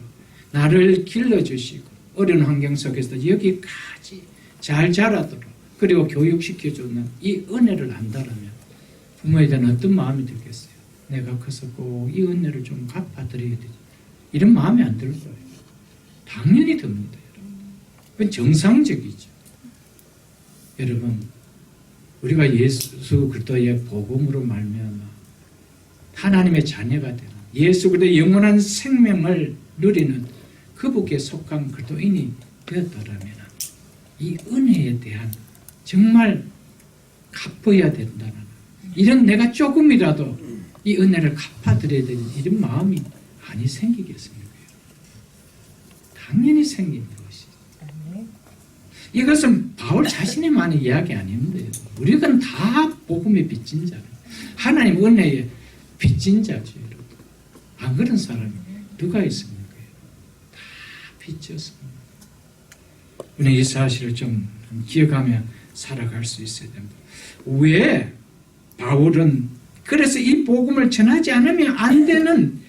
나를 길러주시고 어려운 환경 속에서 여기까지 잘 자라도록 그리고 교육시켜주는 이 은혜를 안다라면 부모에 대한 어떤 마음이 들겠어요? 내가 커서 꼭 이 은혜를 좀 갚아드려야 되지. 이런 마음이 안 들 거예요. 당연히 듭니다, 여러분. 그건 정상적이죠. 여러분, 우리가 예수 그리스도의 복음으로 말미암아 하나님의 자녀가 되는 예수 그리스도의 영원한 생명을 누리는 그분께 속한 그리스도인이 되었다라면 이 은혜에 대한 정말 갚아야 된다는 이런 내가 조금이라도 이 은혜를 갚아드려야 되는 이런 마음이 아니 생기겠습니까? 당연히 생기는 것이죠. 이것은 바울 자신의만의 이야기 아닙니다. 우리는 다 복음의 빚진 자예요. 하나님 은혜의 빚진 자죠. 여러분. 안 그런 사람이 누가 있습니까? 다 빚졌습니다. 우리는 이 사실을 좀 기억하며 살아갈 수 있어야 됩니다. 왜 바울은 그래서 이 복음을 전하지 않으면 안 되는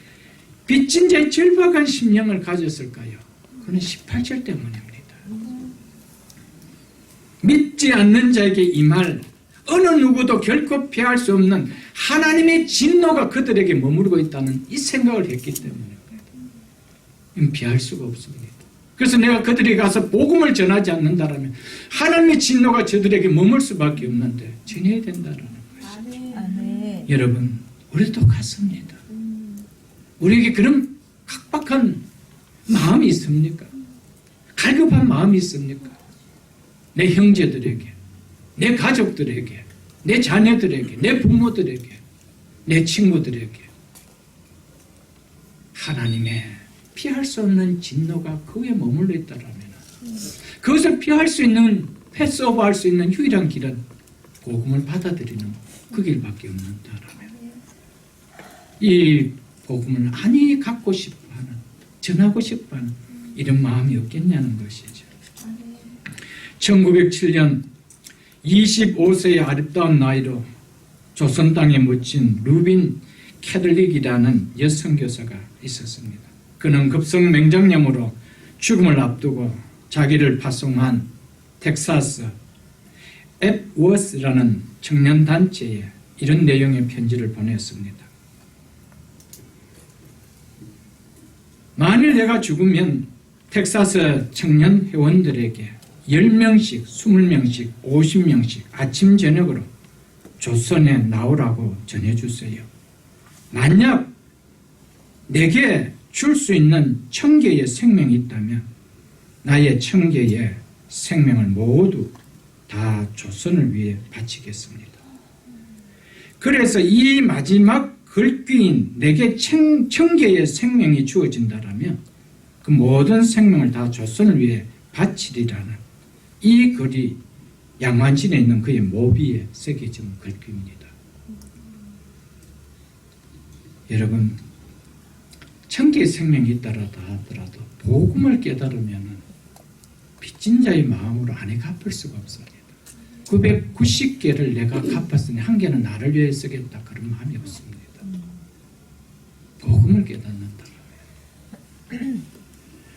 빚진 자의 절박한 심령을 가졌을까요? 그는 18절 때문입니다. 믿지 않는 자에게 임할 어느 누구도 결코 피할 수 없는 하나님의 진노가 그들에게 머무르고 있다는 이 생각을 했기 때문입니다. 피할 수가 없습니다. 그래서 내가 그들이 가서 복음을 전하지 않는다면 하나님의 진노가 저들에게 머물 수밖에 없는데 전해야 된다는 것이죠. 아멘. 여러분, 우리도 똑같습니다. 우리에게 그런 각박한 마음이 있습니까? 갈급한 마음이 있습니까? 내 형제들에게, 내 가족들에게, 내 자녀들에게, 내 부모들에게, 내 친구들에게 하나님의 피할 수 없는 진노가 그 위에 머물러 있다라면 그것을 피할 수 있는, 패스오버할 수 있는 유일한 길은 복음을 받아들이는 그 길밖에 없는다라면 이 복음을 안히 갖고 싶어하는, 전하고 싶어하는 이런 마음이 없겠냐는 것이죠. 1907년 25세의 아름다운 나이로 조선 땅에 묻힌 루빈 캐들릭이라는 여성교사가 있었습니다. 그는 급성 맹장염으로 죽음을 앞두고 자기를 파송한 텍사스 앱워스라는 청년단체에 이런 내용의 편지를 보냈습니다. 만일 내가 죽으면 텍사스 청년 회원들에게 10명씩, 20명씩, 50명씩 아침 저녁으로 조선에 나오라고 전해주세요. 만약 내게 줄 수 있는 1000개의 생명이 있다면 나의 1000개의 생명을 모두 다 조선을 위해 바치겠습니다. 그래서 이 마지막 글귀인 내게 1000개의 생명이 주어진다라면 그 모든 생명을 다 조선을 위해 바치리라는 이 글이 양만진에 있는 그의 모비에 새겨진 글귀입니다. 여러분, 1000개의 생명이 있다라 하더라도 복음을 깨달으면 빚진 자의 마음으로 안에 갚을 수가 없습니다. 990개를 내가 갚았으니 한 개는 나를 위해 쓰겠다, 그런 마음이 없습니다. 복음을 깨닫는다.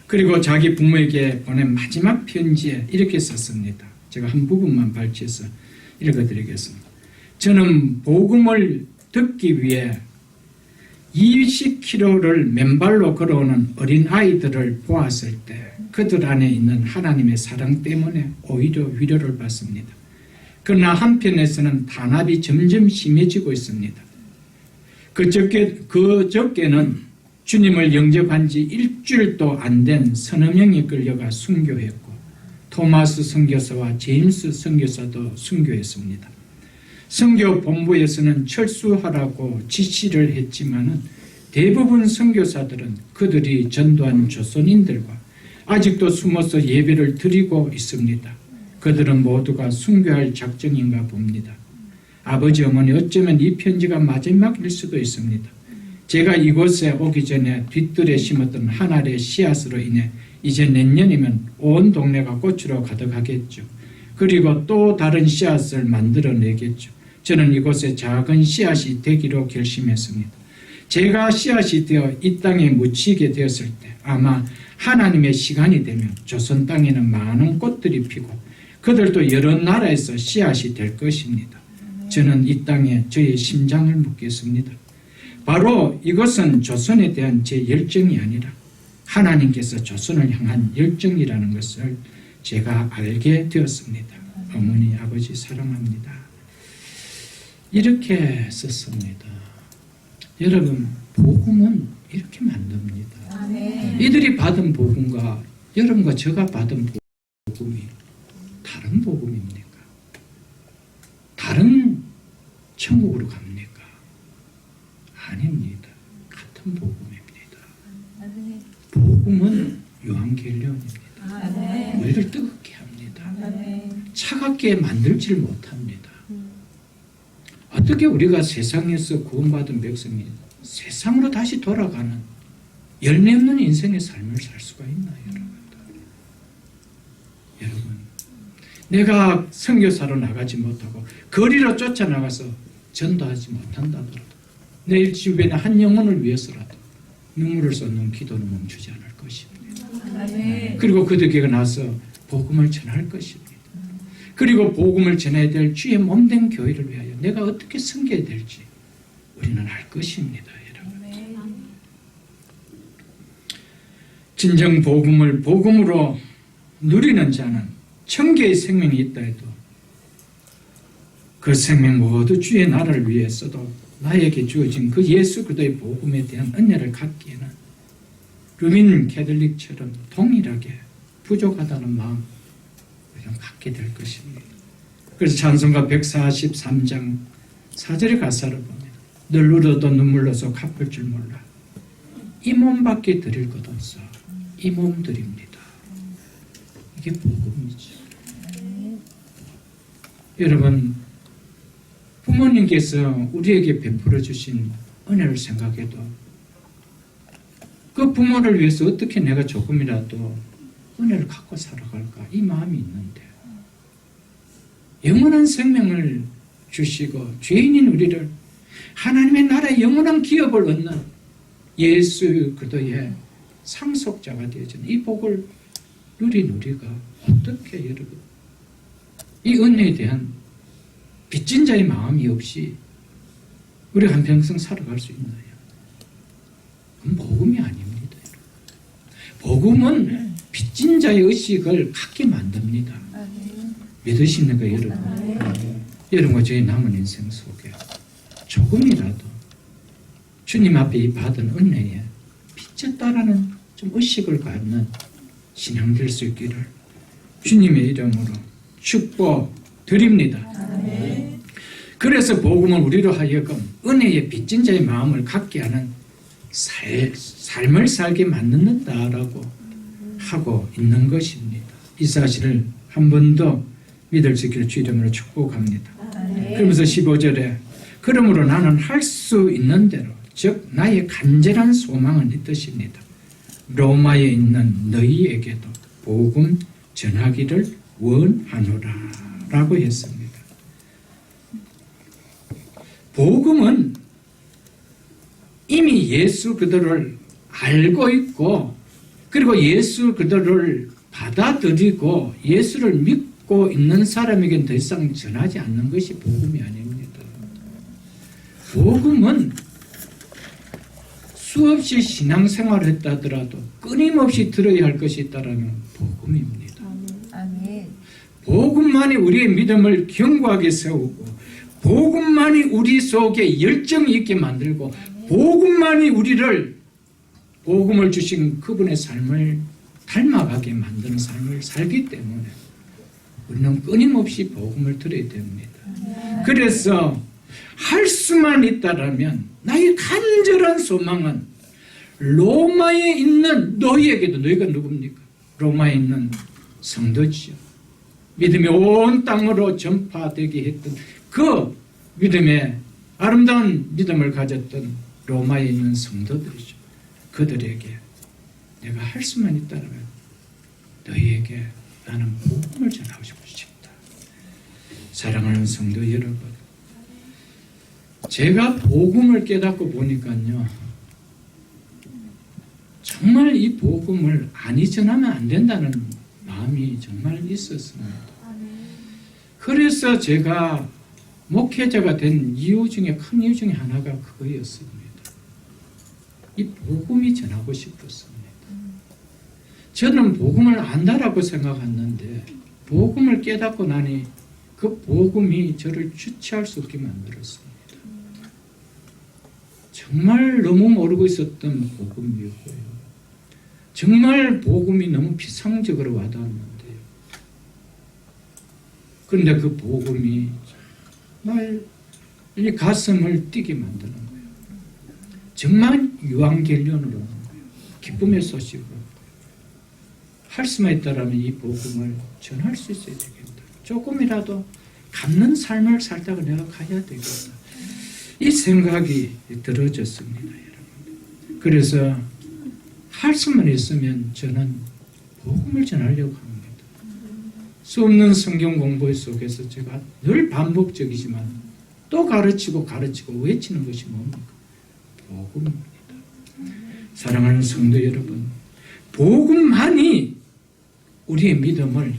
그리고 자기 부모에게 보낸 마지막 편지에 이렇게 썼습니다. 제가 한 부분만 발췌해서 읽어드리겠습니다. 저는 복음을 듣기 위해 20km를 맨발로 걸어오는 어린 아이들을 보았을 때 그들 안에 있는 하나님의 사랑 때문에 오히려 위로를 받습니다. 그러나 한편에서는 단합이 점점 심해지고 있습니다. 그저께는 주님을 영접한 지 일주일도 안 된 서너 명이 끌려가 순교했고 토마스 선교사와 제임스 선교사도 순교했습니다. 선교 본부에서는 철수하라고 지시를 했지만 대부분 선교사들은 그들이 전도한 조선인들과 아직도 숨어서 예배를 드리고 있습니다. 그들은 모두가 순교할 작정인가 봅니다. 아버지 어머니 어쩌면 이 편지가 마지막일 수도 있습니다. 제가 이곳에 오기 전에 뒤뜰에 심었던 한 알의 씨앗으로 인해 이제 내년이면 온 동네가 꽃으로 가득하겠죠. 그리고 또 다른 씨앗을 만들어내겠죠. 저는 이곳에 작은 씨앗이 되기로 결심했습니다. 제가 씨앗이 되어 이 땅에 묻히게 되었을 때 아마 하나님의 시간이 되면 조선 땅에는 많은 꽃들이 피고 그들도 여러 나라에서 씨앗이 될 것입니다. 저는 이 땅에 저의 심장을 묻겠습니다. 바로 이것은 조선에 대한 제 열정이 아니라 하나님께서 조선을 향한 열정이라는 것을 제가 알게 되었습니다. 어머니, 아버지 사랑합니다. 이렇게 썼습니다. 여러분, 복음은 이렇게 만듭니다. 아멘. 이들이 받은 복음과 여러분과 제가 받은 복음이 다른 복음입니까? 다른 천국으로 갑니까? 아닙니다. 같은 복음입니다. 아멘. 복음은 요한계련입니다. 아멘. 우리를 뜨겁게 합니다. 아멘. 차갑게 만들지를 못합니다. 어떻게 우리가 세상에서 구원받은 백성이 세상으로 다시 돌아가는 열매 없는 인생의 삶을 살 수가 있나요, 여러분? 내가 선교사로 나가지 못하고 거리로 쫓아나가서 전도하지 못한다더라도 내 주변에 한 영혼을 위해서라도 눈물을 쏟는 기도는 멈추지 않을 것입니다. 아멘. 그리고 그들에게 나서 복음을 전할 것입니다. 그리고 복음을 전해야 될 주의 몸된 교회를 위하여 내가 어떻게 섬겨야 될지 우리는 알 것입니다, 여러분. 진정 복음을 복음으로 누리는 자는 천개의 생명이 있다 해도 그 생명 모두 주의 나라를 위해서도 나에게 주어진 그 예수 그리스도의 복음에 대한 은혜를 갖기에는 루민 캐톨릭처럼 동일하게 부족하다는 마음 우리는 갖게 될 것입니다. 그래서 찬송가 143장 4절의 가사를 보면 늘 울어도 눈물로서 갚을 줄 몰라 이 몸밖에 드릴 것 없어 이 몸 드립니다. 이게 복음이죠. 여러분, 부모님께서 우리에게 베풀어 주신 은혜를 생각해도 그 부모를 위해서 어떻게 내가 조금이라도 은혜를 갖고 살아갈까 이 마음이 있는데 영원한 생명을 주시고 죄인인 우리를 하나님의 나라의 영원한 기업을 얻는 예수 그리스도의 상속자가 되어지는 이 복을 누린 우리가 어떻게 여러분 이 은혜에 대한 빚진 자의 마음이 없이 우리가 한평생 살아갈 수 있나요? 그건 복음이 아닙니다. 복음은 빚진 자의 의식을 갖게 만듭니다. 믿으십니까, 여러분? 여러분과 저희 남은 인생 속에 조금이라도 주님 앞에 이 받은 은혜에 빚졌다라는 좀 의식을 갖는 신앙 될 수 있기를 주님의 이름으로 축복드립니다. 그래서 복음은 우리로 하여금 은혜의 빚진 자의 마음을 갖게 하는 삶을 살게 만든다라고 하고 있는 것입니다. 이 사실을 한 번 더 믿을 수 있기를 주 이름으로 축복합니다. 그러면서 15절에 그러므로 나는 할 수 있는 대로 즉 나의 간절한 소망은 이 뜻입니다. 로마에 있는 너희에게도 복음 전하기를 원하노라 라고 했습니다. 복음은 이미 예수 그리스도를 알고 있고 그리고 예수 그리스도를 받아들이고 예수를 믿고 있는 사람에게는 더 이상 전하지 않는 것이 복음이 아닙니다. 복음은 수없이 신앙생활을 했다 하더라도 끊임없이 들어야 할 것이 있다면 복음입니다. 아멘. 복음만이 우리의 믿음을 견고하게 세우고 복음만이 우리 속에 열정이 있게 만들고 복음만이 우리를 복음을 주신 그분의 삶을 닮아가게 만드는 삶을 살기 때문에 우리는 끊임없이 복음을 들어야 됩니다. 그래서 할 수만 있다라면 나의 간절한 소망은 로마에 있는 너희에게도, 너희가 누굽니까? 로마에 있는 성도지요. 믿음이 온 땅으로 전파되게 했던 그 믿음의 아름다운 믿음을 가졌던 로마에 있는 성도들이죠. 그들에게 내가 할 수만 있다면 너희에게 나는 복음을 전하고 싶다. 사랑하는 성도 여러분, 제가 복음을 깨닫고 보니까요, 정말 이 복음을 아니 전하면 안 된다는 마음이 정말 있었습니다. 그래서 제가 목회자가 된 이유 중에 큰 이유 중에 하나가 그거였습니다. 이 복음이 전하고 싶었습니다. 저는 복음을 안다라고 생각했는데 복음을 깨닫고 나니 그 복음이 저를 주체할 수 없게 만들었습니다. 정말 너무 모르고 있었던 복음이었고요. 정말 복음이 너무 비상적으로 와닿았는데요. 그런데 그 복음이 정말 이 가슴을 뛰게 만드는 거예요. 정말 유앙겔리온으로 오는 거예요. 기쁨의 소식으로. 할 수만 있다라면 이 복음을 전할 수 있어야 되겠다. 조금이라도 갚는 삶을 살다가 내가 가야 되겠다. 이 생각이 들어졌습니다, 여러분. 그래서 할 수만 있으면 저는 복음을 전하려고 합니다. 수 없는 성경 공부 속에서 제가 늘 반복적이지만 또 가르치고 외치는 것이 뭡니까? 복음입니다. 사랑하는 성도 여러분, 복음만이 우리의 믿음을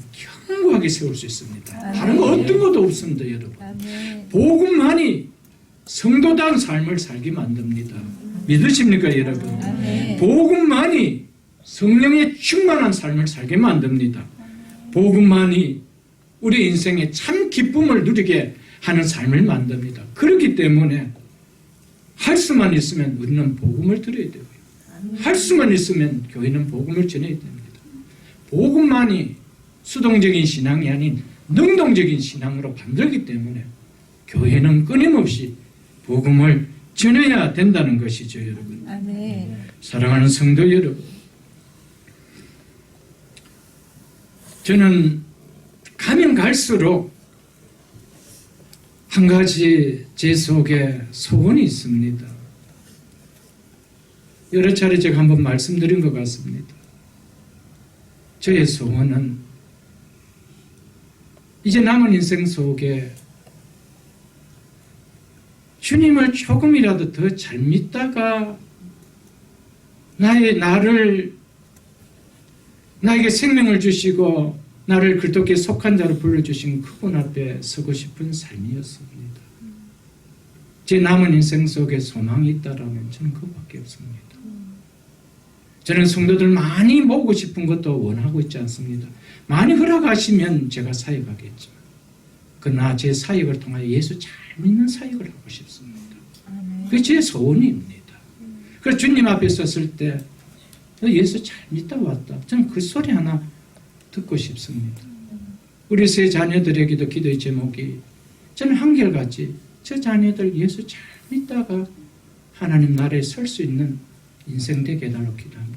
견고하게 세울 수 있습니다. 다른 거 어떤 것도 없습니다, 여러분. 복음만이 성도다운 삶을 살게 만듭니다. 믿으십니까, 여러분? 복음만이 성령의 충만한 삶을 살게 만듭니다. 복음만이 우리 인생에 참 기쁨을 누리게 하는 삶을 만듭니다. 그렇기 때문에 할 수만 있으면 우리는 복음을 들어야 되고요. 할 수만 있으면 교회는 복음을 전해야 됩니다. 복음만이 수동적인 신앙이 아닌 능동적인 신앙으로 만들기 때문에 교회는 끊임없이 복음을 전해야 된다는 것이죠, 여러분. 아멘. 사랑하는 성도 여러분, 저는 가면 갈수록 한 가지 제 속에 소원이 있습니다. 여러 차례 제가 한번 말씀드린 것 같습니다. 저의 소원은 이제 남은 인생 속에 주님을 조금이라도 더 잘 믿다가 나에게 생명을 주시고 나를 그렇게 속한 자로 불러주신 그분 앞에 서고 싶은 삶이었습니다. 제 남은 인생 속에 소망이 있다라면 저는 그것밖에 없습니다. 저는 성도들 많이 모으고 싶은 것도 원하고 있지 않습니다. 많이 허락하시면 제가 사역하겠지만 그러나 제 사역을 통하여 예수 잘 믿는 사역을 하고 싶습니다. 그게 제 소원입니다. 그래서 주님 앞에 섰을 때 너 예수 잘 믿다 왔다. 저는 그 소리 하나 듣고 싶습니다. 우리 세 자녀들에게도 기도의 제목이 저는 한결같이 저 자녀들 예수 잘 믿다가 하나님 나라에 설 수 있는 인생 되게 해달라고 기도합니다.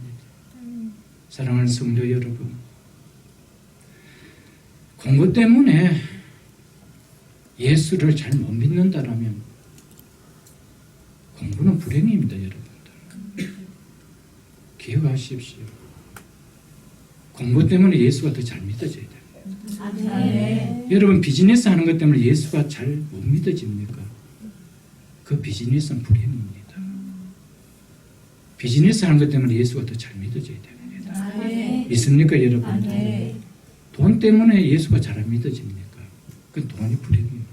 사랑하는 성도 여러분, 공부 때문에 예수를 잘 못 믿는다라면 공부는 불행입니다, 여러분들. 기억하십시오. 공부 때문에 예수가 더 잘 믿어져야 돼요. 여러분, 비즈니스 하는 것 때문에 예수가 잘 못 믿어집니까? 그 비즈니스는 불행입니다. 비즈니스 하는 것 때문에 예수가 더 잘 믿어져야 됩니다. 믿습니까, 여러분? 돈 때문에 예수가 잘 안 믿어집니까? 그건 돈이 불행입니다.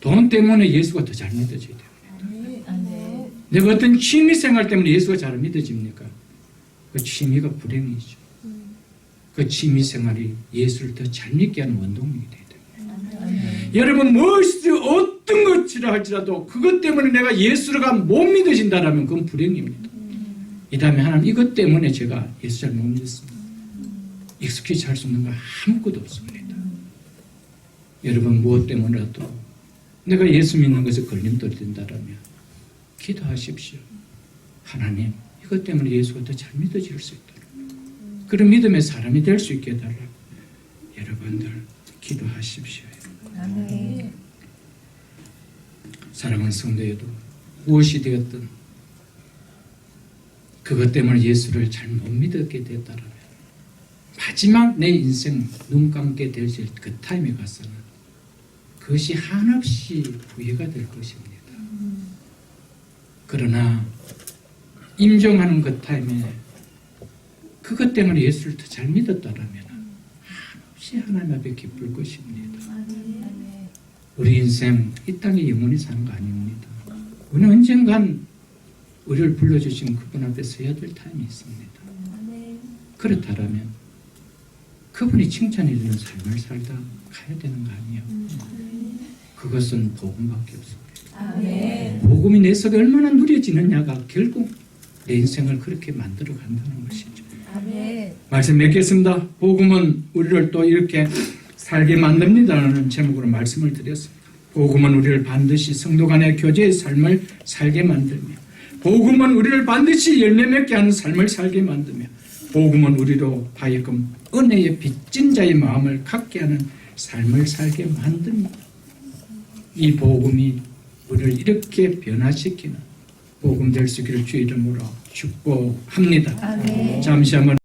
돈 때문에 예수가 더 잘 믿어져야 돼요. 아멘. 내가 어떤 취미생활 때문에 예수가 잘 믿어집니까? 그 취미가 불행이죠. 그 취미생활이 예수를 더 잘 믿게 하는 원동력이 돼야 돼요. 아멘. 여러분 무엇이든 어떤 것이라 할지라도 그것 때문에 내가 예수가 못 믿어진다면 그건 불행입니다. 이 다음에 하나님 이것 때문에 제가 예수 잘 못 믿었습니다. 익숙히 할 수 있는 거 아무것도 없습니다. 여러분 무엇 때문에라도 내가 예수 믿는 것에 걸림돌이 된다면 기도하십시오. 하나님 이것 때문에 예수가 더 잘 믿어질 수 있도록 그런 믿음의 사람이 될 수 있게 해달라고 여러분들 기도하십시오. 아멘. 사랑하는 성도여도 무엇이 되었든 그것 때문에 예수를 잘 못 믿었게 됐다면 마지막 내 인생 눈 감게 될 그 타임에 가서는 그것이 한없이 후회가 될 것입니다. 그러나 임종하는 그 타임에 그것 때문에 예수를 더 잘 믿었다면 한없이 하나님 앞에 기쁠 것입니다. 우리 인생 이 땅에 영원히 사는 거 아닙니다. 우리는 언젠간 우리를 불러주신 그분 앞에 서야 될 타임이 있습니다. 그렇다면 그분이 칭찬해 주는 삶을 살다 가야 되는 거 아니에요. 그것은 복음밖에 없습니다. 아멘. 복음이 내 속에 얼마나 누려지느냐가 결국 내 인생을 그렇게 만들어 간다는 것이죠. 아멘. 말씀 맺겠습니다. 복음은 우리를 또 이렇게 살게 만듭니다라는 제목으로 말씀을 드렸습니다. 복음은 우리를 반드시 성도 간의 교제의 삶을 살게 만들며 복음은 우리를 반드시 열매 맺게 하는 삶을 살게 만들며 복음은 우리로 하여금 은혜의 빚진 자의 마음을 갖게 하는 삶을 살게 만듭니다. 이 복음이 우리를 이렇게 변화시키는 복음 될 수 있기를 주 이름으로 축복합니다. 아멘. 잠시 한번